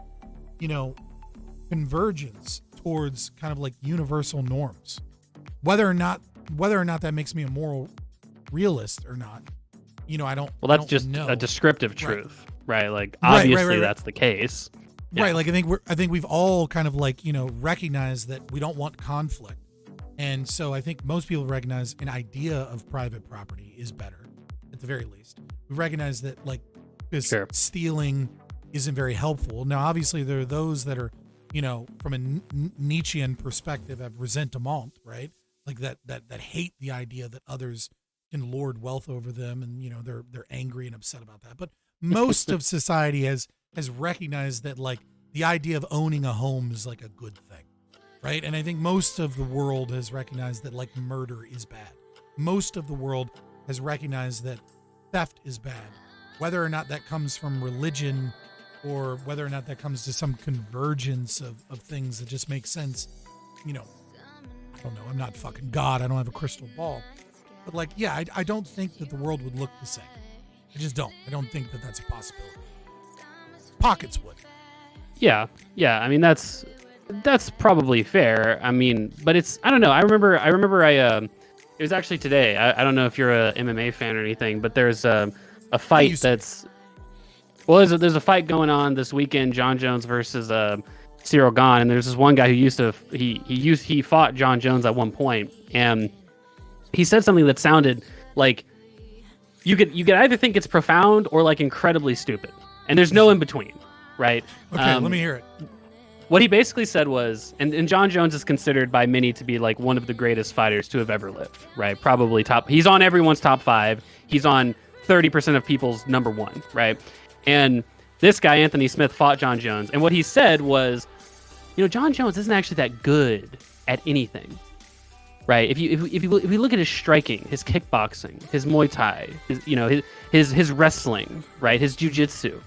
convergence towards kind of like universal norms. Whether or not that makes me a moral realist or not, I don't. Well, that's I don't just know. a descriptive truth, right? Like obviously right. that's the case. Yeah. Right. Like I think we've all kind of like, recognized that we don't want conflict. And so I think most people recognize an idea of private property is better, at the very least. We recognize that like this stealing isn't very helpful. Now, obviously there are those that are, from a Nietzschean perspective have resentment, right? Like that hate the idea that others can lord wealth over them, and they're angry and upset about that. But most of society has recognized that like the idea of owning a home is like a good thing, right? And I think most of the world has recognized that like murder is bad. Most of the world has recognized that theft is bad, whether or not that comes from religion or whether or not that comes to some convergence of things that just make sense. I don't know. I'm not fucking God. I don't have a crystal ball. But like, yeah, I don't think that the world would look the same. I just don't. I don't think that that's a possibility. Pockets would. Yeah. I mean, that's probably fair. I mean, but I don't know. I remember it was actually today. I don't know if you're a MMA fan or anything, but there's a fight there's a fight going on this weekend, John Jones versus Cyril Gane, and there's this one guy who he fought John Jones at one point, and he said something that sounded like you could either think it's profound or like incredibly stupid, and there's no in between, right? Okay, let me hear it. What he basically said was, and John Jones is considered by many to be like one of the greatest fighters to have ever lived, right? Probably he's on everyone's top 5. He's on 30% of people's number 1, right? And this guy, Anthony Smith, fought John Jones. And what he said was, John Jones isn't actually that good at anything, right? If you look at his striking, his kickboxing, his Muay Thai, his wrestling, right? His jiu-jitsu,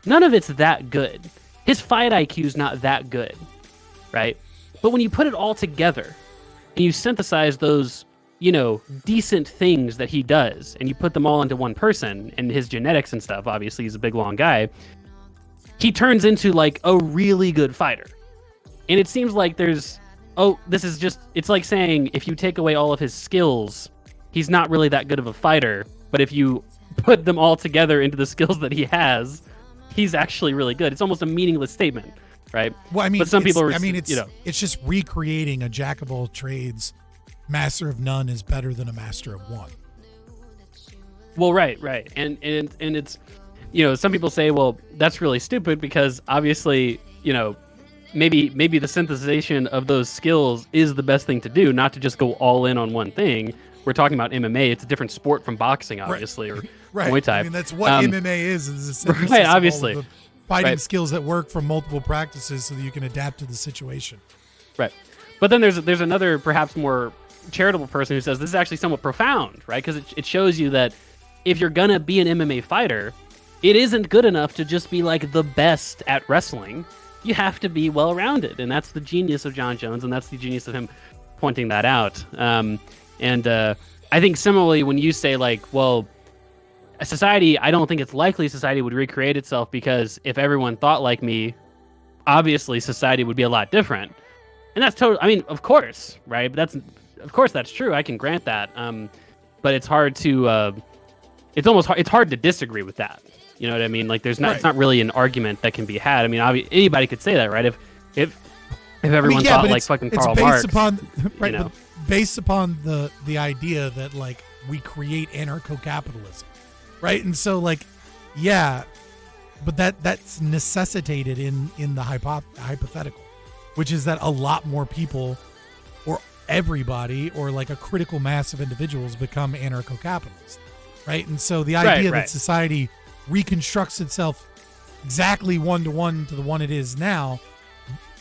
none of it's that good. His fight IQ is not that good, right? But when you put it all together and you synthesize those, decent things that he does, and you put them all into one person and his genetics and stuff, obviously he's a big, long guy, he turns into like a really good fighter. And it seems like it's like saying if you take away all of his skills, he's not really that good of a fighter. But if you put them all together into the skills that he has, he's actually really good. It's almost a meaningless statement, right? Well, I mean, but some people are, it's just recreating a jack of all trades. Master of none is better than a master of one. Well, right. And it's, some people say, well, that's really stupid because obviously, maybe the synthesization of those skills is the best thing to do, not to just go all in on one thing. We're talking about MMA. It's a different sport from boxing, obviously, or Muay Thai. I mean, that's what MMA is a synthesis right, of obviously. all of the fighting skills that work from multiple practices so that you can adapt to the situation. Right. But then there's another perhaps more charitable person who says this is actually somewhat profound, right? Because it shows you that if you're gonna be an MMA fighter, it isn't good enough to just be like the best at wrestling. You have to be well-rounded, and that's the genius of John Jones, and that's the genius of him pointing that out. I think similarly, when you say like, well, a society, I don't think it's likely society would recreate itself because if everyone thought like me, obviously society would be a lot different. And that's totally, I mean, of course, right? But that's true. I can grant that. But it's hard to, it's hard to disagree with that. You know what I mean? Like it's not really an argument that can be had. I mean, anybody could say that, right? If everyone thought like fucking Karl Marx. Based upon the idea that like we create anarcho-capitalism, right? And so like, yeah, but that's necessitated in the hypothetical, which is that a lot more people or everybody or like a critical mass of individuals become anarcho-capitalists, right? And so the idea that society reconstructs itself exactly one-to-one to the one it is now,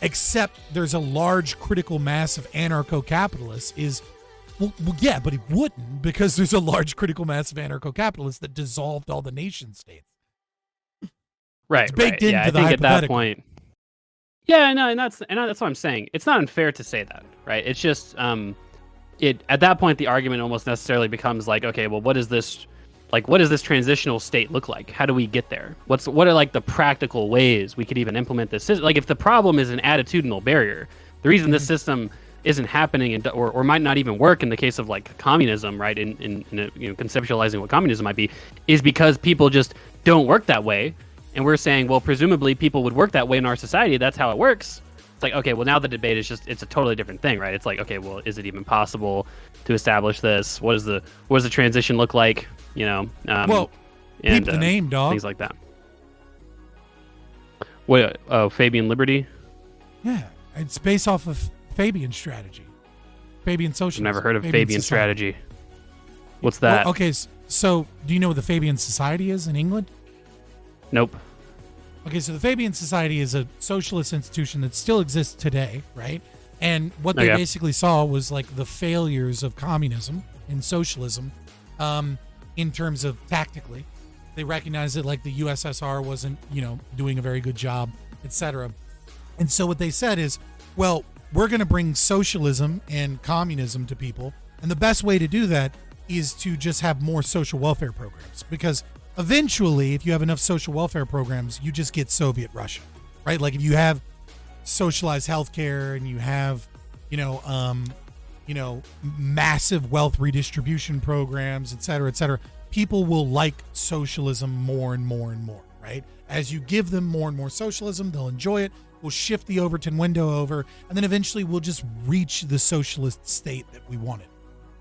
except there's a large critical mass of anarcho-capitalists, is Well, yeah, but he wouldn't, because there's a large critical mass of anarcho-capitalists that dissolved all the nation states. Right. It's baked right. into Yeah, I the think at that hypothetical. point. Yeah, no, and that's what I'm saying. It's not unfair to say that, right? It's just it at that point the argument almost necessarily becomes like, okay, well, what does this transitional state look like? How do we get there? What are like the practical ways we could even implement this system? Like, if the problem is an attitudinal barrier, the reason this system isn't happening or might not even work in the case of like communism, right? In conceptualizing what communism might be, is because people just don't work that way. And we're saying, well, presumably people would work that way in our society. That's how it works. It's like, okay, well, now the debate is it's a totally different thing, right? It's like, okay, well, is it even possible to establish this? What does the transition look like? Keep the name, dog. Things like that. What? Oh, Fabian Liberty? Yeah, it's based off of Fabian strategy. Fabian socialism. I've never heard of Fabian strategy. What's that? Well, okay, so do you know what the Fabian Society is in England? Nope. Okay, so the Fabian Society is a socialist institution that still exists today, right? And what they basically saw was like the failures of communism and socialism in terms of tactically. They recognized that like the USSR wasn't, doing a very good job, etc. And so what they said is, well, we're going to bring socialism and communism to people. And the best way to do that is to just have more social welfare programs, because eventually, if you have enough social welfare programs, you just get Soviet Russia, right? Like if you have socialized healthcare and you have, massive wealth redistribution programs, et cetera, people will like socialism more and more and more, right? As you give them more and more socialism, they'll enjoy it. We'll shift the Overton window over, and then eventually we'll just reach the socialist state that we wanted,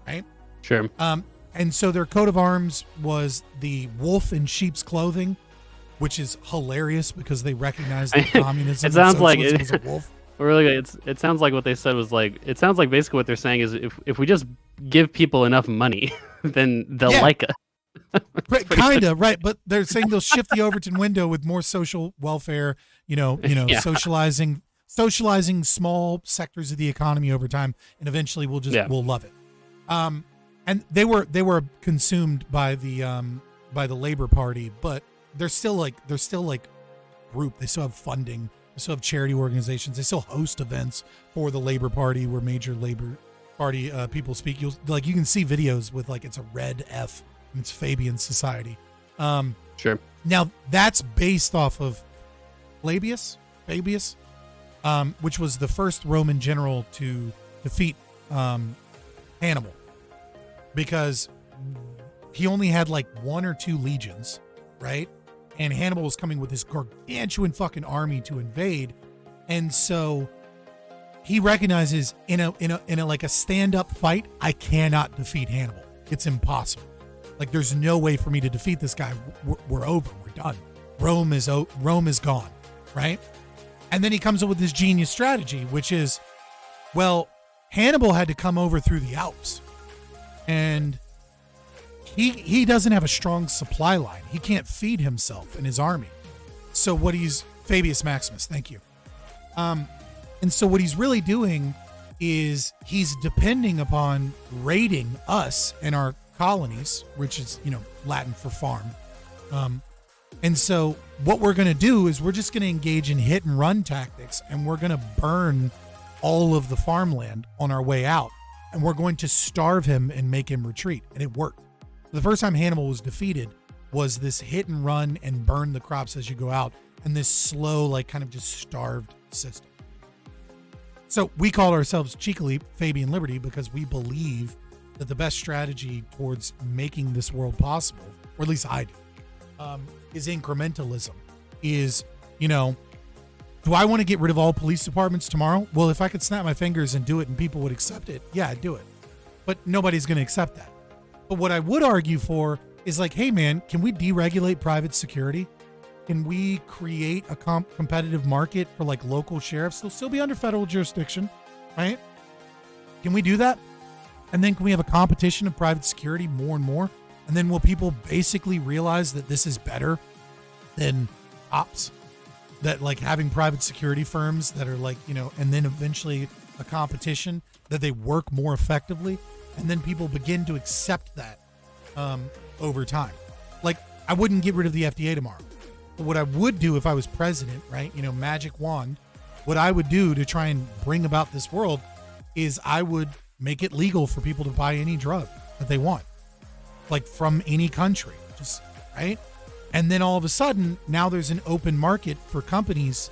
right? Sure. And so their coat of arms was the wolf in sheep's clothing, which is hilarious because they recognize that communism. It sounds like was a wolf. Really, it sounds like what they said was like. It sounds like basically what they're saying is if we just give people enough money, then they'll like us. Kind of right, but they're saying they'll shift the Overton window with more social welfare. Socializing small sectors of the economy over time, and eventually we'll love it. And they were consumed by the Labor Party, but they're still like group. They still have funding. They still have charity organizations. They still host events for the Labor Party where major Labor Party people speak. You can see videos with like it's a red F and it's Fabian Society. Sure. Now that's based off of Fabius, which was the first Roman general to defeat Hannibal. Because he only had like 1 or 2 legions, right? And Hannibal was coming with this gargantuan fucking army to invade. And so he recognizes in a like a stand-up fight, I cannot defeat Hannibal. It's impossible. Like there's no way for me to defeat this guy. We're over. We're done. Rome is gone, right? And then he comes up with this genius strategy, which is, well, Hannibal had to come over through the Alps. And he doesn't have a strong supply line. He can't feed himself and his army. So Fabius Maximus, thank you. And so what he's really doing is he's depending upon raiding us and our colonies, which is, Latin for farm. And so what we're going to do is we're just going to engage in hit and run tactics, and we're going to burn all of the farmland on our way out. And we're going to starve him and make him retreat. And it worked. The first time Hannibal was defeated was this hit and run and burn the crops as you go out, and this slow, like kind of just starved system. So we call ourselves cheekily Fabian Liberty because we believe that the best strategy towards making this world possible, or at least I do, is incrementalism. Is, do I want to get rid of all police departments tomorrow? Well, if I could snap my fingers and do it and people would accept it, yeah, I'd do it. But nobody's going to accept that. But what I would argue for is like, hey, man, can we deregulate private security? Can we create a competitive market for like local sheriffs? They'll still be under federal jurisdiction, right? Can we do that? And then can we have a competition of private security more and more? And then will people basically realize that this is better than cops? That like having private security firms that are like, and then eventually a competition that they work more effectively. And then people begin to accept that over time. Like, I wouldn't get rid of the FDA tomorrow. But what I would do if I was president, right? Magic wand. What I would do to try and bring about this world is I would make it legal for people to buy any drug that they want, like from any country, just right. And then all of a sudden, now there's an open market for companies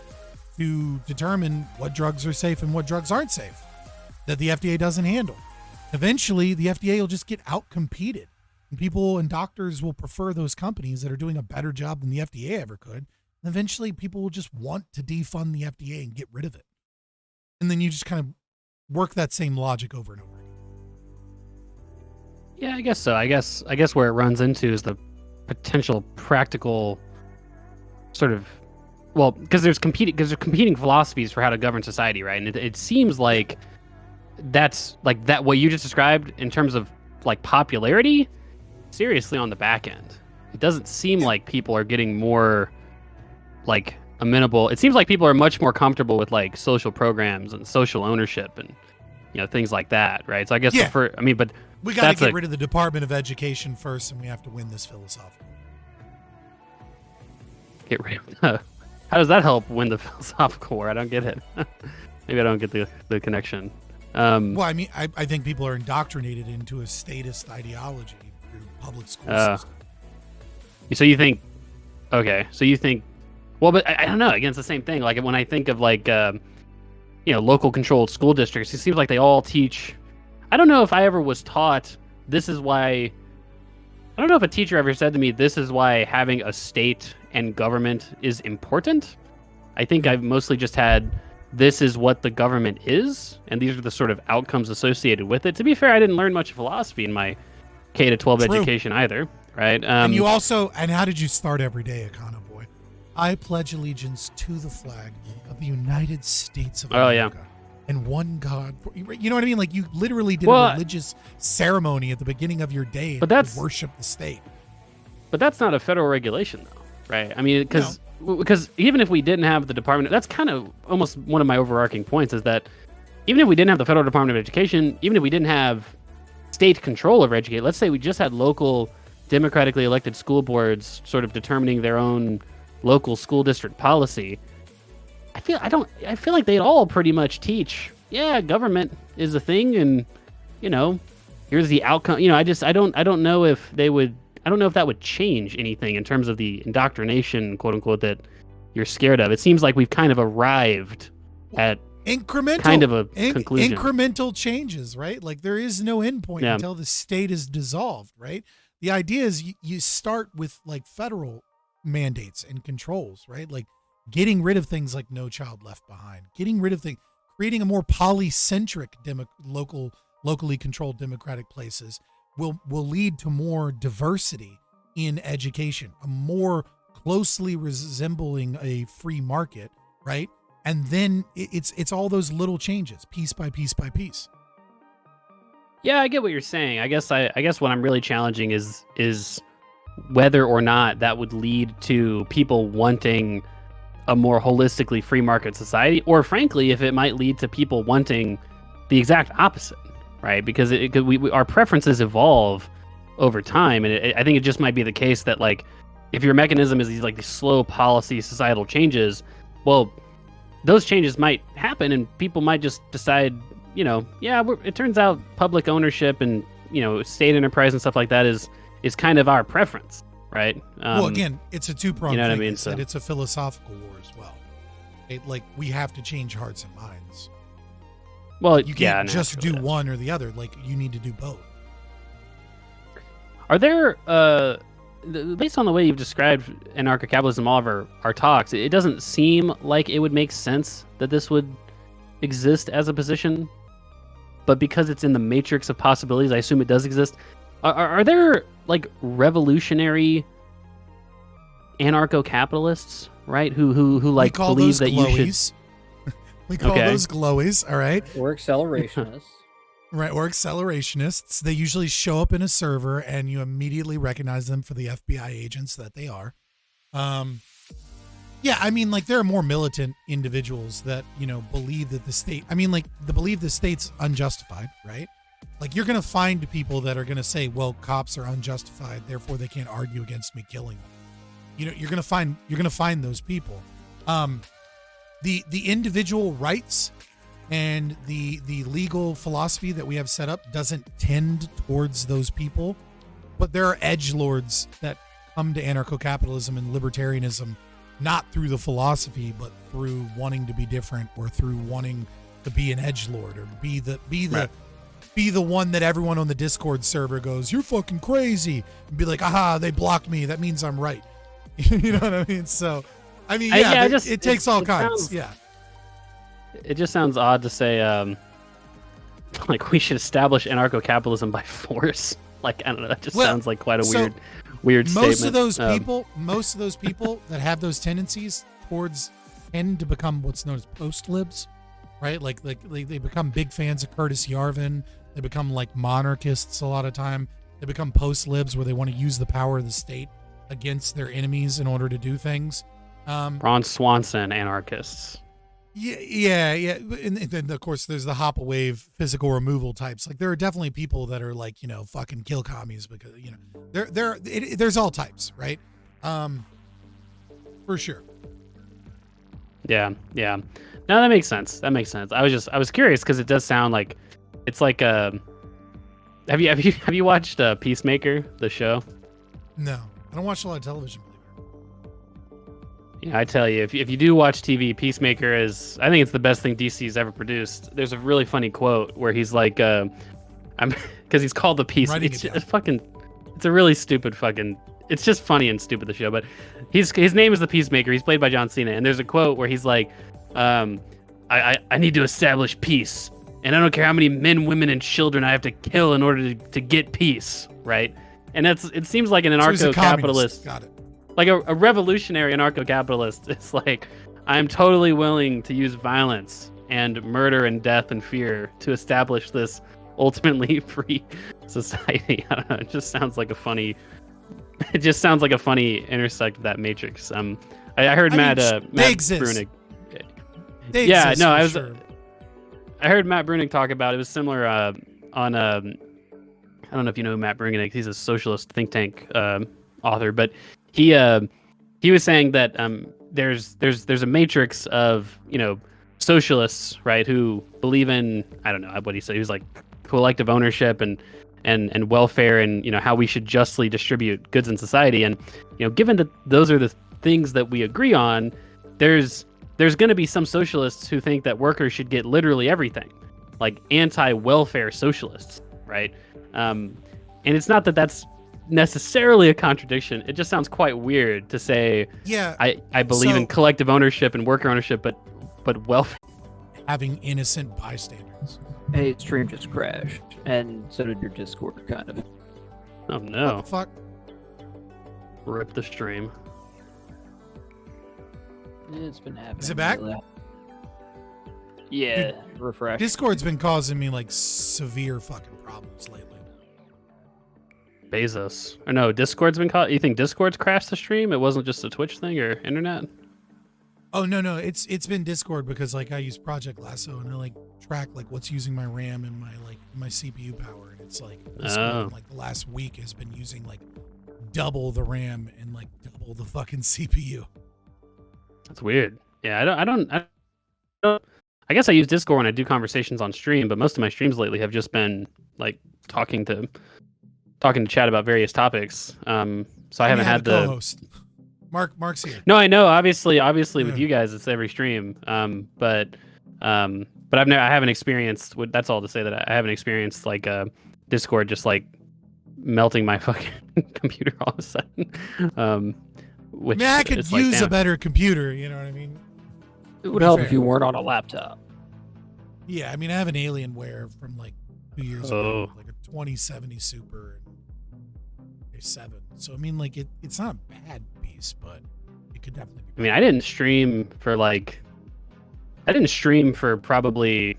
to determine what drugs are safe and what drugs aren't safe that the FDA doesn't handle. Eventually, the FDA will just get out-competed. And people and doctors will prefer those companies that are doing a better job than the FDA ever could. And eventually, people will just want to defund the FDA and get rid of it. And then you just kind of work that same logic over and over. Yeah, I guess so. I guess where it runs into is the potential practical sort of, well, because there's competing philosophies for how to govern society, right? And it seems like that's like that what you just described in terms of like popularity, seriously on the back end. It doesn't seem like people are getting more like amenable. It seems like people are much more comfortable with like social programs and social ownership and things like that, right? So I guess but we got to get rid of the Department of Education first, and we have to win this philosophical. Get rid of how does that help win the philosophical war? I don't get it. Maybe I don't get the connection. Well, I mean, I think people are indoctrinated into a statist ideology through public school system. So you think, well, but I don't know. Again, it's the same thing. Like when I think of like, local controlled school districts, it seems like they all teach. I don't know if I ever was taught this is why. I don't know if a teacher ever said to me, this is why having a state and government is important. I think I've mostly just had, this is what the government is, and these are the sort of outcomes associated with it. To be fair, I didn't learn much philosophy in my K-12 education either, right? And you also, and how did you start every day, Econoboi? I pledge allegiance to the flag of the United States of America. And one God. You know what I mean? Like, you literally did a religious ceremony at the beginning of your day to worship the state. But that's not a federal regulation, though, right? I mean, because even if we didn't have the Department, that's kind of almost one of my overarching points is that even if we didn't have the Federal Department of Education, even if we didn't have state control over education, let's say we just had local democratically elected school boards sort of determining their own local school district policy, I feel like they'd all pretty much teach, government is a thing, and here's the outcome. I don't know if they would. I don't know if that would change anything in terms of the indoctrination, quote unquote, that you're scared of. It seems like we've kind of arrived at incremental kind of a conclusion. Incremental changes, right? Like there is no endpoint until the state is dissolved, right? The idea is you start with like federal mandates and controls, right? Like getting rid of things like No Child Left Behind, getting rid of things, creating a more polycentric locally controlled democratic places will lead to more diversity in education, a more closely resembling a free market, right? And then it's all those little changes, piece by piece by piece. Yeah, I get what you're saying. I guess what I'm really challenging is whether or not that would lead to people wanting a more holistically free market society, or frankly, if it might lead to people wanting the exact opposite, right? Because our preferences evolve over time, and I think it just might be the case that like if your mechanism is these slow policy societal changes, well, those changes might happen, and people might just decide, it turns out public ownership and state enterprise and stuff like that is kind of our preference. Right. Well, again, it's a two-pronged thing. What I mean? It's a philosophical war as well. Like we have to change hearts and minds. Well, you can't just do one or the other. Like you need to do both. Are there, based on the way you've described anarcho-capitalism, all of our talks, it doesn't seem like it would make sense that this would exist as a position. But because it's in the matrix of possibilities, I assume it does exist. Are there like revolutionary anarcho-capitalists, right? Who like believe that glowies. You should. We call those glowies, all right? Or accelerationists. Right, or accelerationists. They usually show up in a server and you immediately recognize them for the FBI agents that they are. Yeah, I mean, like there are more militant individuals that, believe that the state, believe the state's unjustified, right? Like, you're going to find people that are going to say, well, cops are unjustified, therefore they can't argue against me killing them. You know, you're going to find those people. The individual rights and the legal philosophy that we have set up doesn't tend towards those people, but there are edgelords that come to anarcho-capitalism and libertarianism not through the philosophy, but through wanting to be different, or through wanting to be an edgelord, or be the one that everyone on the Discord server goes, "You're fucking crazy," and be like, "Aha, they blocked me. That means I'm right." You know what I mean? So, I mean, yeah, it takes all kinds. Yeah. It just sounds odd to say, like, we should establish anarcho-capitalism by force. Like, I don't know. That just sounds like quite a weird statement. Most of those people that have those tendencies tend to become what's known as post-libs, right? Like they become big fans of Curtis Yarvin. They become like monarchists a lot of time. They become post-libs where they want to use the power of the state against their enemies in order to do things. Ron Swanson anarchists. Yeah. And then of course there's the hop wave physical removal types. Like, there are definitely people that are like, you know, fucking kill commies, because, you know, there's all types, right? For sure. Yeah. No, that makes sense. I was curious because it does sound like it's like have you watched Peacemaker, the show? No, I don't watch a lot of television. Yeah, I tell you, if you do watch TV, Peacemaker is, I think it's the best thing DC's ever produced. There's a really funny quote where he's like, because he's called the Peace. It's a really stupid fucking. It's just funny and stupid, the show, but his name is the Peacemaker. He's played by John Cena, and there's a quote where he's like, I need to establish peace, and I don't care how many men, women, and children I have to kill in order to get peace, right? And it seems like an anarcho-capitalist. Got it. Like a revolutionary anarcho-capitalist. It's like, I'm totally willing to use violence and murder and death and fear to establish this ultimately free society. I don't know. It just sounds like a funny intersect of that matrix. I heard Matt Brunig. I heard Matt Brunig talk about it. It was similar on I don't know if you know who Matt Brunig. He's a socialist think tank author, but he was saying that there's a matrix of, you know, socialists, right, who believe in, I don't know what he said. He was like collective ownership and welfare, and, you know, how we should justly distribute goods in society. And, you know, given that those are the things that we agree on, there's going to be some socialists who think that workers should get literally everything, like anti-welfare socialists, right? And it's not that that's necessarily a contradiction. It just sounds quite weird to say, yeah, I believe in collective ownership and worker ownership, but welfare. Having innocent bystanders. Hey, stream just crashed, and so did your Discord, kind of. Oh no! What the fuck? Rip the stream. It's been happening. Is it back? Lately. Yeah, refresh. Discord's been causing me like severe fucking problems lately. Bezos. Or no, Discord's been caught. You think Discord's crashed the stream? It wasn't just a Twitch thing or internet? Oh no, it's been Discord, because like I use Project Lasso and I like track like what's using my RAM and my CPU power, and it's like Discord, like the last week has been using like double the RAM and like double the fucking CPU. That's weird. Yeah, I don't. I guess I use Discord when I do conversations on stream, but most of my streams lately have just been like talking to chat about various topics. So I haven't had the co-host. Mark's here. No, I know. Obviously, with you guys, it's every stream. But I haven't experienced. That's all to say that I haven't experienced like Discord just like melting my fucking computer all of a sudden. Which I could use a better computer. You know what I mean? It would help if you weren't on a laptop. Yeah, I mean, I have an Alienware from like 2 years ago, like a 2070 Super and a 7. So I mean, like it's not a bad piece, but it could definitely be better. I mean, I didn't stream for probably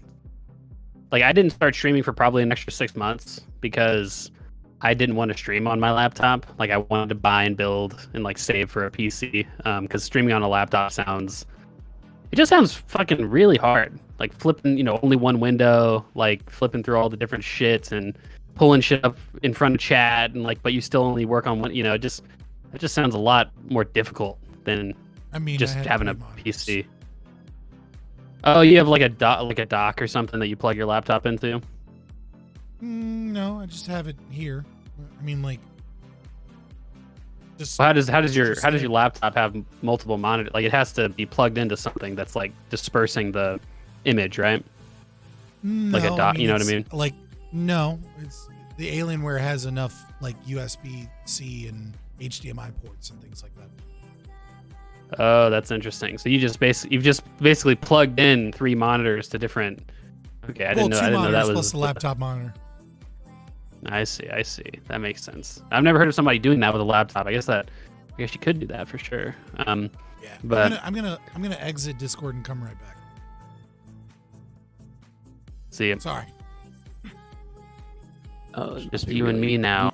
like I didn't start streaming for probably an extra 6 months because I didn't want to stream on my laptop. Like I wanted to buy and build and like save for a PC because streaming on a laptop It just sounds fucking really hard. Like flipping, only one window, like flipping through all the different shits and pulling shit up in front of chat, and like, but you still only work on one. It just sounds a lot more difficult than just having a PC. Oh, you have like a dock or something that you plug your laptop into? No, I just have it here. I mean, like, just how does your laptop have multiple monitors? Like, it has to be plugged into something that's like dispersing the image, right? No, like a dock, you know what I mean? Like, no, it's the Alienware has enough like USB-C and HDMI ports and things like that. Oh, that's interesting. So you've just basically plugged in 3 monitors to different. Okay, I didn't know that was plus the laptop monitor. I see. That makes sense. I've never heard of somebody doing that with a laptop. I guess you could do that for sure. Yeah, but I'm gonna exit Discord and come right back. See you. Sorry. Oh, just you and me now.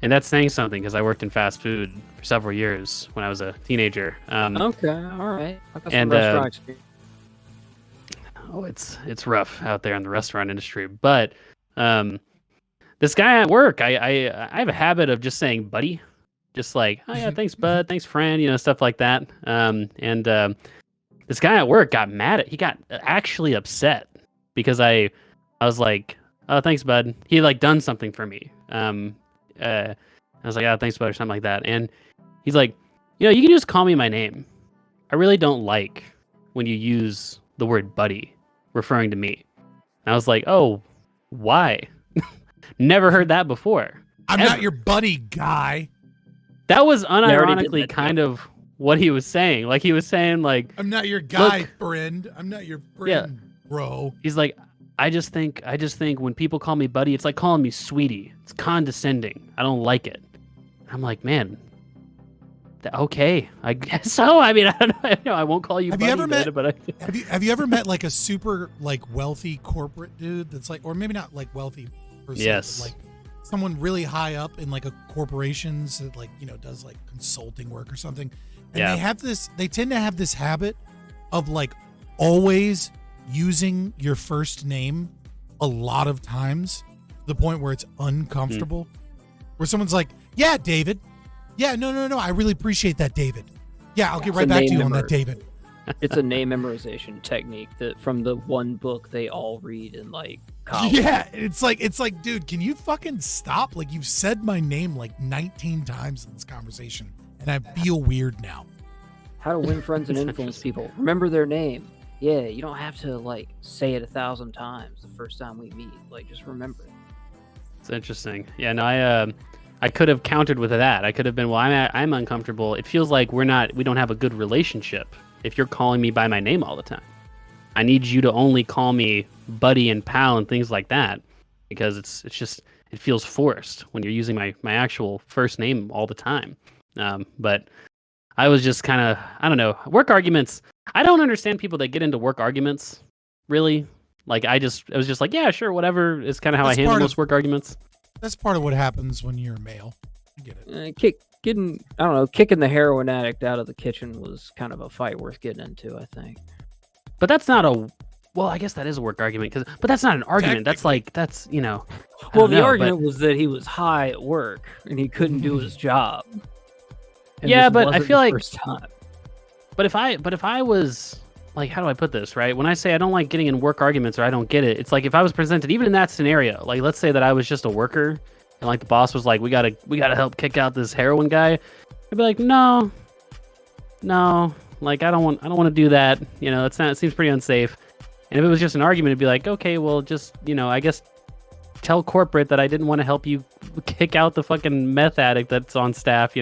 And that's saying something because I worked in fast food for several years when I was a teenager. Okay, all right. I got some and restaurant experience. Oh, it's rough out there in the restaurant industry. But this guy at work, I have a habit of just saying buddy, just like, oh yeah, thanks bud, thanks friend, stuff like that. This guy at work got actually upset because I was like, oh thanks bud. He like done something for me. I was like, oh thanks bud, or something like that. And he's like, you can just call me my name. I really don't like when you use the word buddy referring to me. And I was like, oh, why? Never heard that before. I'm not your buddy, guy. That was unironically kind of what he was saying. Like he was saying, like, I'm not your guy, friend. I'm not your friend, bro. He's like, I just think when people call me buddy, it's like calling me sweetie. It's condescending. I don't like it. I'm like, man, okay, I guess so. I mean, I don't know. I won't call you buddy. Have you ever met like a super like wealthy corporate dude that's like, or maybe not like wealthy per se, yes, but like someone really high up in like a corporations that like, does like consulting work or something. And they tend to have this habit of like always using your first name a lot of times to the point where it's uncomfortable. Where someone's like, yeah, David. Yeah, no. I really appreciate that, David. Yeah, I'll get right back to you on that, David. It's a name memorization technique that from the one book they all read in like college. Yeah, it's like, dude, can you fucking stop? Like, you've said my name like 19 times in this conversation, and I feel weird now. How to win friends and influence people. Remember their name. Yeah, you don't have to like say it 1,000 times the first time we meet. Like, just remember it. It's interesting. Yeah, no, I could have countered with that. I could have been, well, I'm uncomfortable. It feels like we don't have a good relationship if you're calling me by my name all the time. I need you to only call me buddy and pal and things like that, because it feels forced when you're using my actual first name all the time. But I was just kind of, I don't know, work arguments. I don't understand people that get into work arguments, really. Like, I was just like, yeah, sure, whatever is kind of how I handle most work arguments. That's part of what happens when you're a male. I get it. Kicking the heroin addict out of the kitchen was kind of a fight worth getting into, I think. But that's not I guess that is a work argument, but that's not an argument. That's like, Well, the argument was that he was high at work and he couldn't do his job. Yeah, but I feel like, first time. But if I was like, how do I put this, right? When I say I don't like getting in work arguments or I don't get it, it's like if I was presented, even in that scenario, like let's say that I was just a worker and like the boss was like, we gotta help kick out this heroin guy. I'd be like, no, like I don't want to do that. It seems pretty unsafe. And if it was just an argument, it'd be like, okay, well, just, I guess tell corporate that I didn't want to help you kick out the fucking meth addict that's on staff,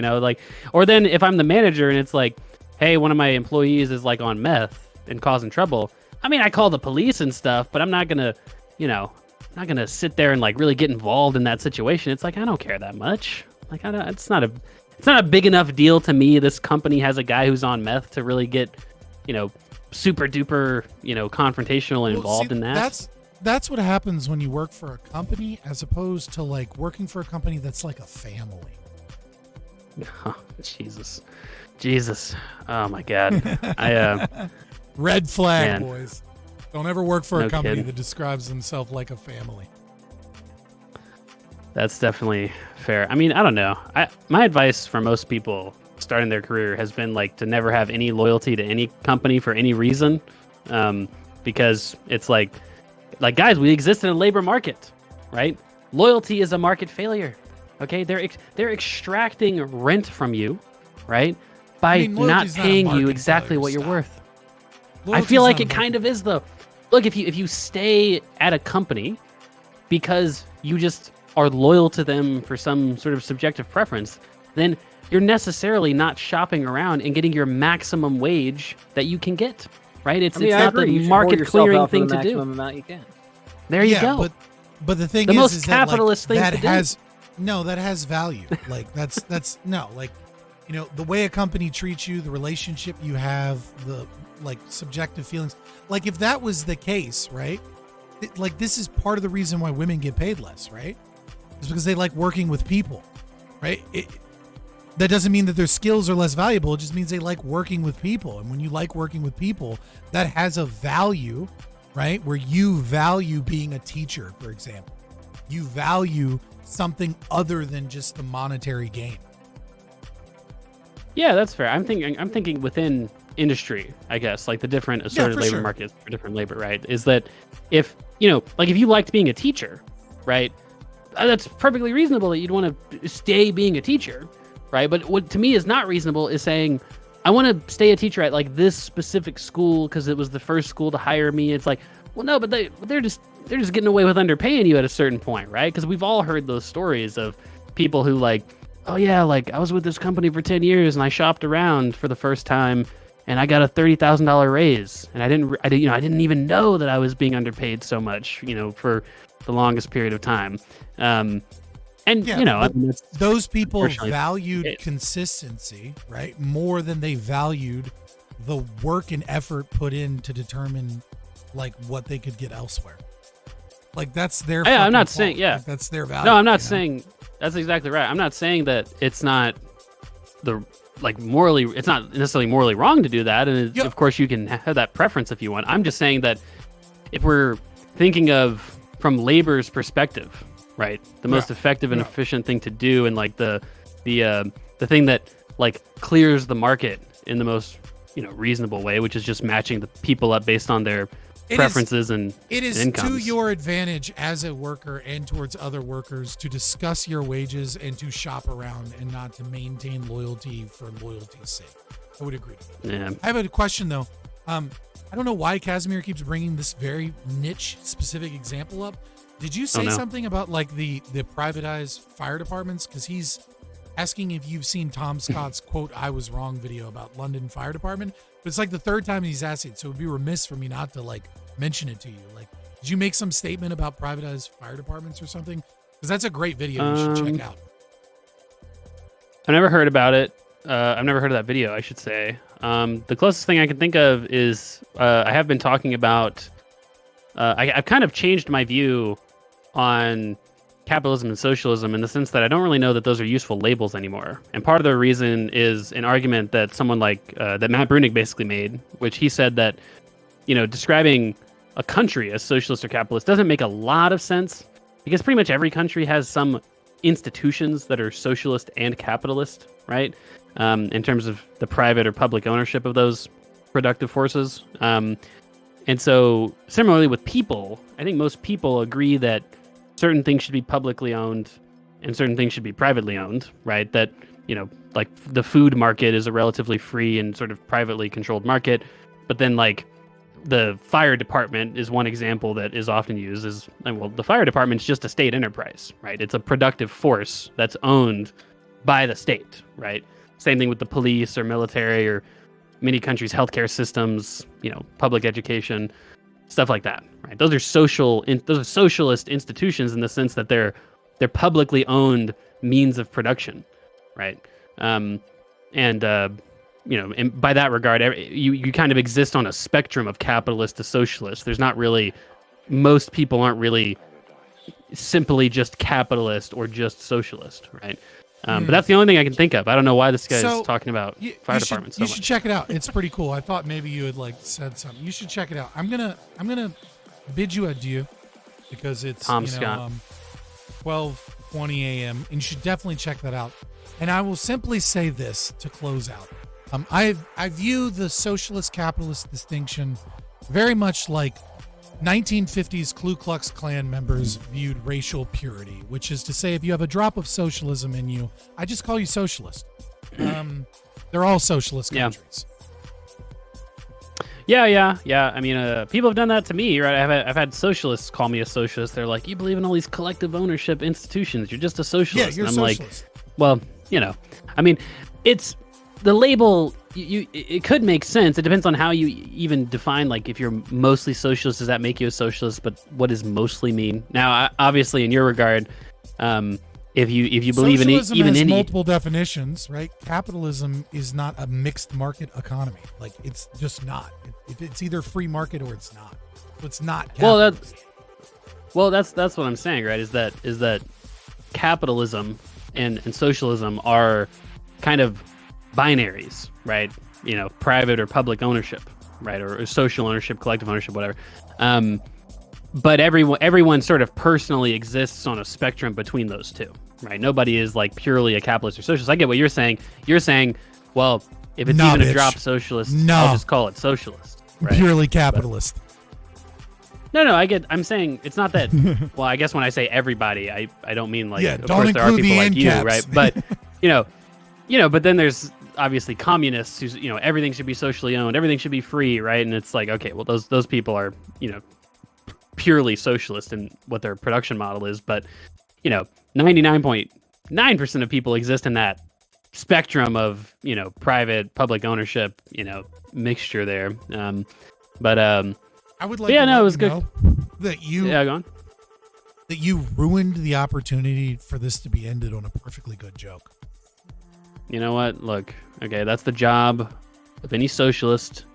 or then if I'm the manager and it's like, hey, one of my employees is like on meth and causing trouble. I mean, I call the police and stuff, but I'm not gonna, not gonna sit there and like really get involved in that situation. It's like, I don't care that much. Like, it's not a big enough deal to me. This company has a guy who's on meth to really get super duper, confrontational and involved see, in that. That's what happens when you work for a company, as opposed to like working for a company that's like a family. Oh, Jesus. Oh my God. Red flag, Man. boys. Don't ever work for No a company kidding. that describes themselves like a family. That's definitely fair. I mean, I don't know. My advice for most people starting their career has been like to never have any loyalty to any company for any reason, because it's like guys, we exist in a labor market, right? Loyalty is a market failure. Okay, they're extracting rent from you, right? By I mean, not loyalty's not a paying you market exactly failure, what you're stop. worth. I Loyalty's feel like not a it kind market of is though. Look, if you stay at a company because you just are loyal to them for some sort of subjective preference, then you're necessarily not shopping around and getting your maximum wage that you can get, right? It's I mean, I not agree. the You should market hold yourself clearing out for thing the to do. maximum amount you can. There you go. But the thing The is, most is that, like, capitalist thing that to do. has that has value. Like that's no, like, the way a company treats you, the relationship you have, the like subjective feelings. Like if that was the case, right? Like this is part of the reason why women get paid less, right? It's because they like working with people, right? That doesn't mean that their skills are less valuable. It just means they like working with people. And when you like working with people, that has a value, right? Where you value being a teacher, for example. You value something other than just the monetary gain. Yeah, that's fair. I'm thinking within industry, I guess, like the different assorted for labor sure. markets for different labor, right? Is that if if you liked being a teacher, right? That's perfectly reasonable that you'd want to stay being a teacher, right? But what to me is not reasonable is saying, I want to stay a teacher at like this specific school because it was the first school to hire me. It's like, well, no, but they're just getting away with underpaying you at a certain point, right? Because we've all heard those stories of people who like, oh yeah, like I was with this company for 10 years and I shopped around for the first time and I got a $30,000 raise and I didn't even know that I was being underpaid so much, for the longest period of time. And Yeah, I mean, that's those people unfortunately valued it. consistency, right? More than they valued the work and effort put in to determine like what they could get elsewhere. Like that's their Yeah, I'm fucking not fault. saying- yeah. Like, that's their value. No, I'm not you know? saying that's exactly right. I'm not saying that it's not morally, it's not necessarily morally wrong to do that. And Yeah. of course you can have that preference if you want. I'm just saying that if we're thinking of from labor's perspective, right, the most effective and Yeah. efficient thing to do, and like the thing that like clears the market in the most reasonable way, which is just matching the people up based on their It is- preferences and It is to incomes. your advantage as a worker and towards other workers to discuss your wages and to shop around and not to maintain loyalty for loyalty's sake. I would agree to that. Yeah. I have a question though. I don't know why Casimir keeps bringing this very niche specific example up. Did you say no. something about like the privatized fire departments? Because he's asking if you've seen Tom Scott's quote "I was wrong" video about London Fire Department. But it's like the third time he's asked it, so it would be remiss for me not to like mention it to you. Like, did you make some statement about privatized fire departments or something? Because that's a great video you should check out. I've never heard about it. I've never heard of that video, I should say. The closest thing I can think of is I have been talking about. I've kind of changed my view on capitalism and socialism in the sense that I don't really know that those are useful labels anymore. And part of the reason is an argument that someone like that Matt Brunig basically made, which he said that describing a country as socialist or capitalist doesn't make a lot of sense because pretty much every country has some institutions that are socialist and capitalist, right? In terms of the private or public ownership of those productive forces. And so similarly with people, I think most people agree that certain things should be publicly owned and certain things should be privately owned, right? That, like the food market is a relatively free and sort of privately controlled market. But then like the fire department is one example that is often used as, well, the fire department is just a state enterprise, right? It's a productive force that's owned by the state, right? Same thing with the police or military or many countries' healthcare systems, public education, stuff like that, right? Those are socialist institutions in the sense that they're publicly owned means of production, right? And and by that regard, you kind of exist on a spectrum of capitalist to socialist. There's not really, most people aren't really simply just capitalist or just socialist, right? But that's the only thing I can think of. I don't know why this guy's talking about fire departments so much. You should check it out. It's pretty cool. I thought maybe you had said something. You should check it out. I'm gonna bid you adieu because it's 12:20 a.m. and you should definitely check that out. And I will simply say this to close out. I view the socialist capitalist distinction very much like 1950s Ku Klux Klan members viewed racial purity, which is to say, if you have a drop of socialism in you, I just call you socialist. They're all socialist countries. Yeah. I mean, people have done that to me, right? I've had socialists call me a socialist. They're like, "You believe in all these collective ownership institutions? You're just a socialist." Yeah, you're and a I'm socialist. like, well, I mean, it's the label. It could make sense. It depends on how you even define. Like, if you're mostly socialist, does that make you a socialist? But what does mostly mean? Now, obviously, in your regard, if you believe socialism in even has any multiple definitions, right? Capitalism is not a mixed market economy. Like, it's just not. It's either free market or it's not. So it's not capitalism. That's what I'm saying, right? Is that capitalism and socialism are kind of binaries, right? Private or public ownership, right? Or social ownership, collective ownership, whatever. But everyone sort of personally exists on a spectrum between those two, right? Nobody is like purely a capitalist or socialist. I get what you're saying. You're saying, well, if it's even a drop socialist, I'll just call it socialist. Right? Purely capitalist. But, no, I'm saying it's not that. Well, I guess when I say everybody, I don't mean like. Yeah, of don't course there are include people the like you, end right? caps. But but then there's obviously communists who's everything should be socially owned, everything should be free, right? And it's like, okay, well those people are purely socialist in what their production model is, but 99.9% of people exist in that spectrum of private public ownership mixture there. I would like it was to good know that you go on. that you ruined the opportunity for this to be ended on a perfectly good joke. You know what? Look, okay, that's the job of any socialist,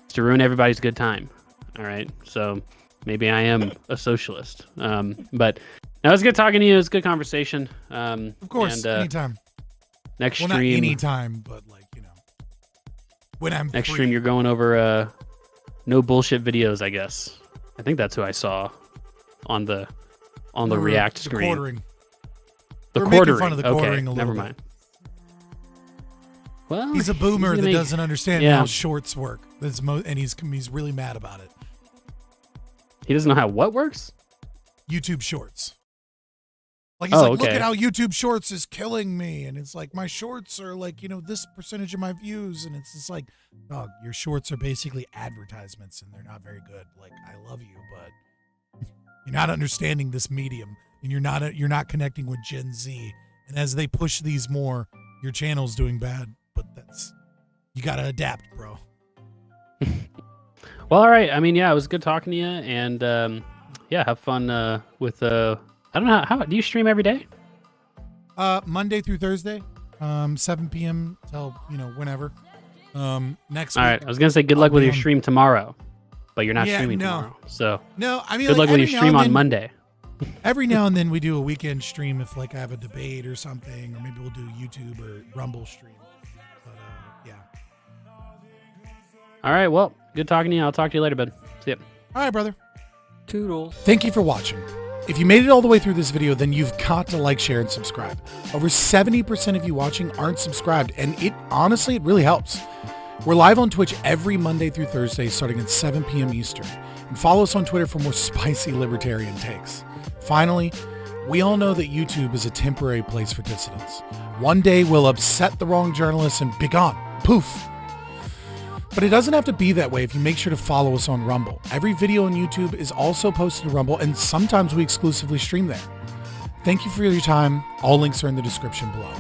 is to ruin everybody's good time. All right, so maybe I am a socialist. But no, it was good talking to you. It was a good conversation. Of course, and, anytime. Next Well, stream, not anytime, but when I'm next free. stream, you're going over no bullshit videos, I guess. I think that's who I saw on the React screen. Quartering. The We're quartering. making fun of the Okay, quartering a little never bit. mind. Well, He's a boomer gonna that make- doesn't understand Yeah. how shorts work. And he's really mad about it. He doesn't know how what works. YouTube Shorts. Like, he's look okay. at how YouTube Shorts is killing me. And it's like, my shorts are this percentage of my views. And it's just like, dog, your shorts are basically advertisements and they're not very good. Like, I love you, but you're not understanding this medium and you're not connecting with Gen Z. And as they push these more, your channel's doing bad, but you got to adapt, bro. Well, all right. I mean, yeah, it was good talking to you, and have fun with. I don't know how do you stream every day? Monday through Thursday, 7 p.m. till whenever. Next week. All right. I was gonna say good luck with your stream tomorrow, but you're not streaming tomorrow. So no, I mean, good luck with your stream on Monday. Every now and then we do a weekend stream if I have a debate or something, or maybe we'll do YouTube or Rumble stream. But yeah. All right. Well, good talking to you. I'll talk to you later, bud. See ya. All right, brother. Toodles. Thank you for watching. If you made it all the way through this video, then you've got to like, share, and subscribe. Over 70% of you watching aren't subscribed, and it really helps. We're live on Twitch every Monday through Thursday starting at 7 p.m. Eastern. And follow us on Twitter for more spicy libertarian takes. Finally, we all know that YouTube is a temporary place for dissidents. One day we'll upset the wrong journalists and be gone. Poof. But it doesn't have to be that way if you make sure to follow us on Rumble. Every video on YouTube is also posted to Rumble, and sometimes we exclusively stream there. Thank you for your time. All links are in the description below.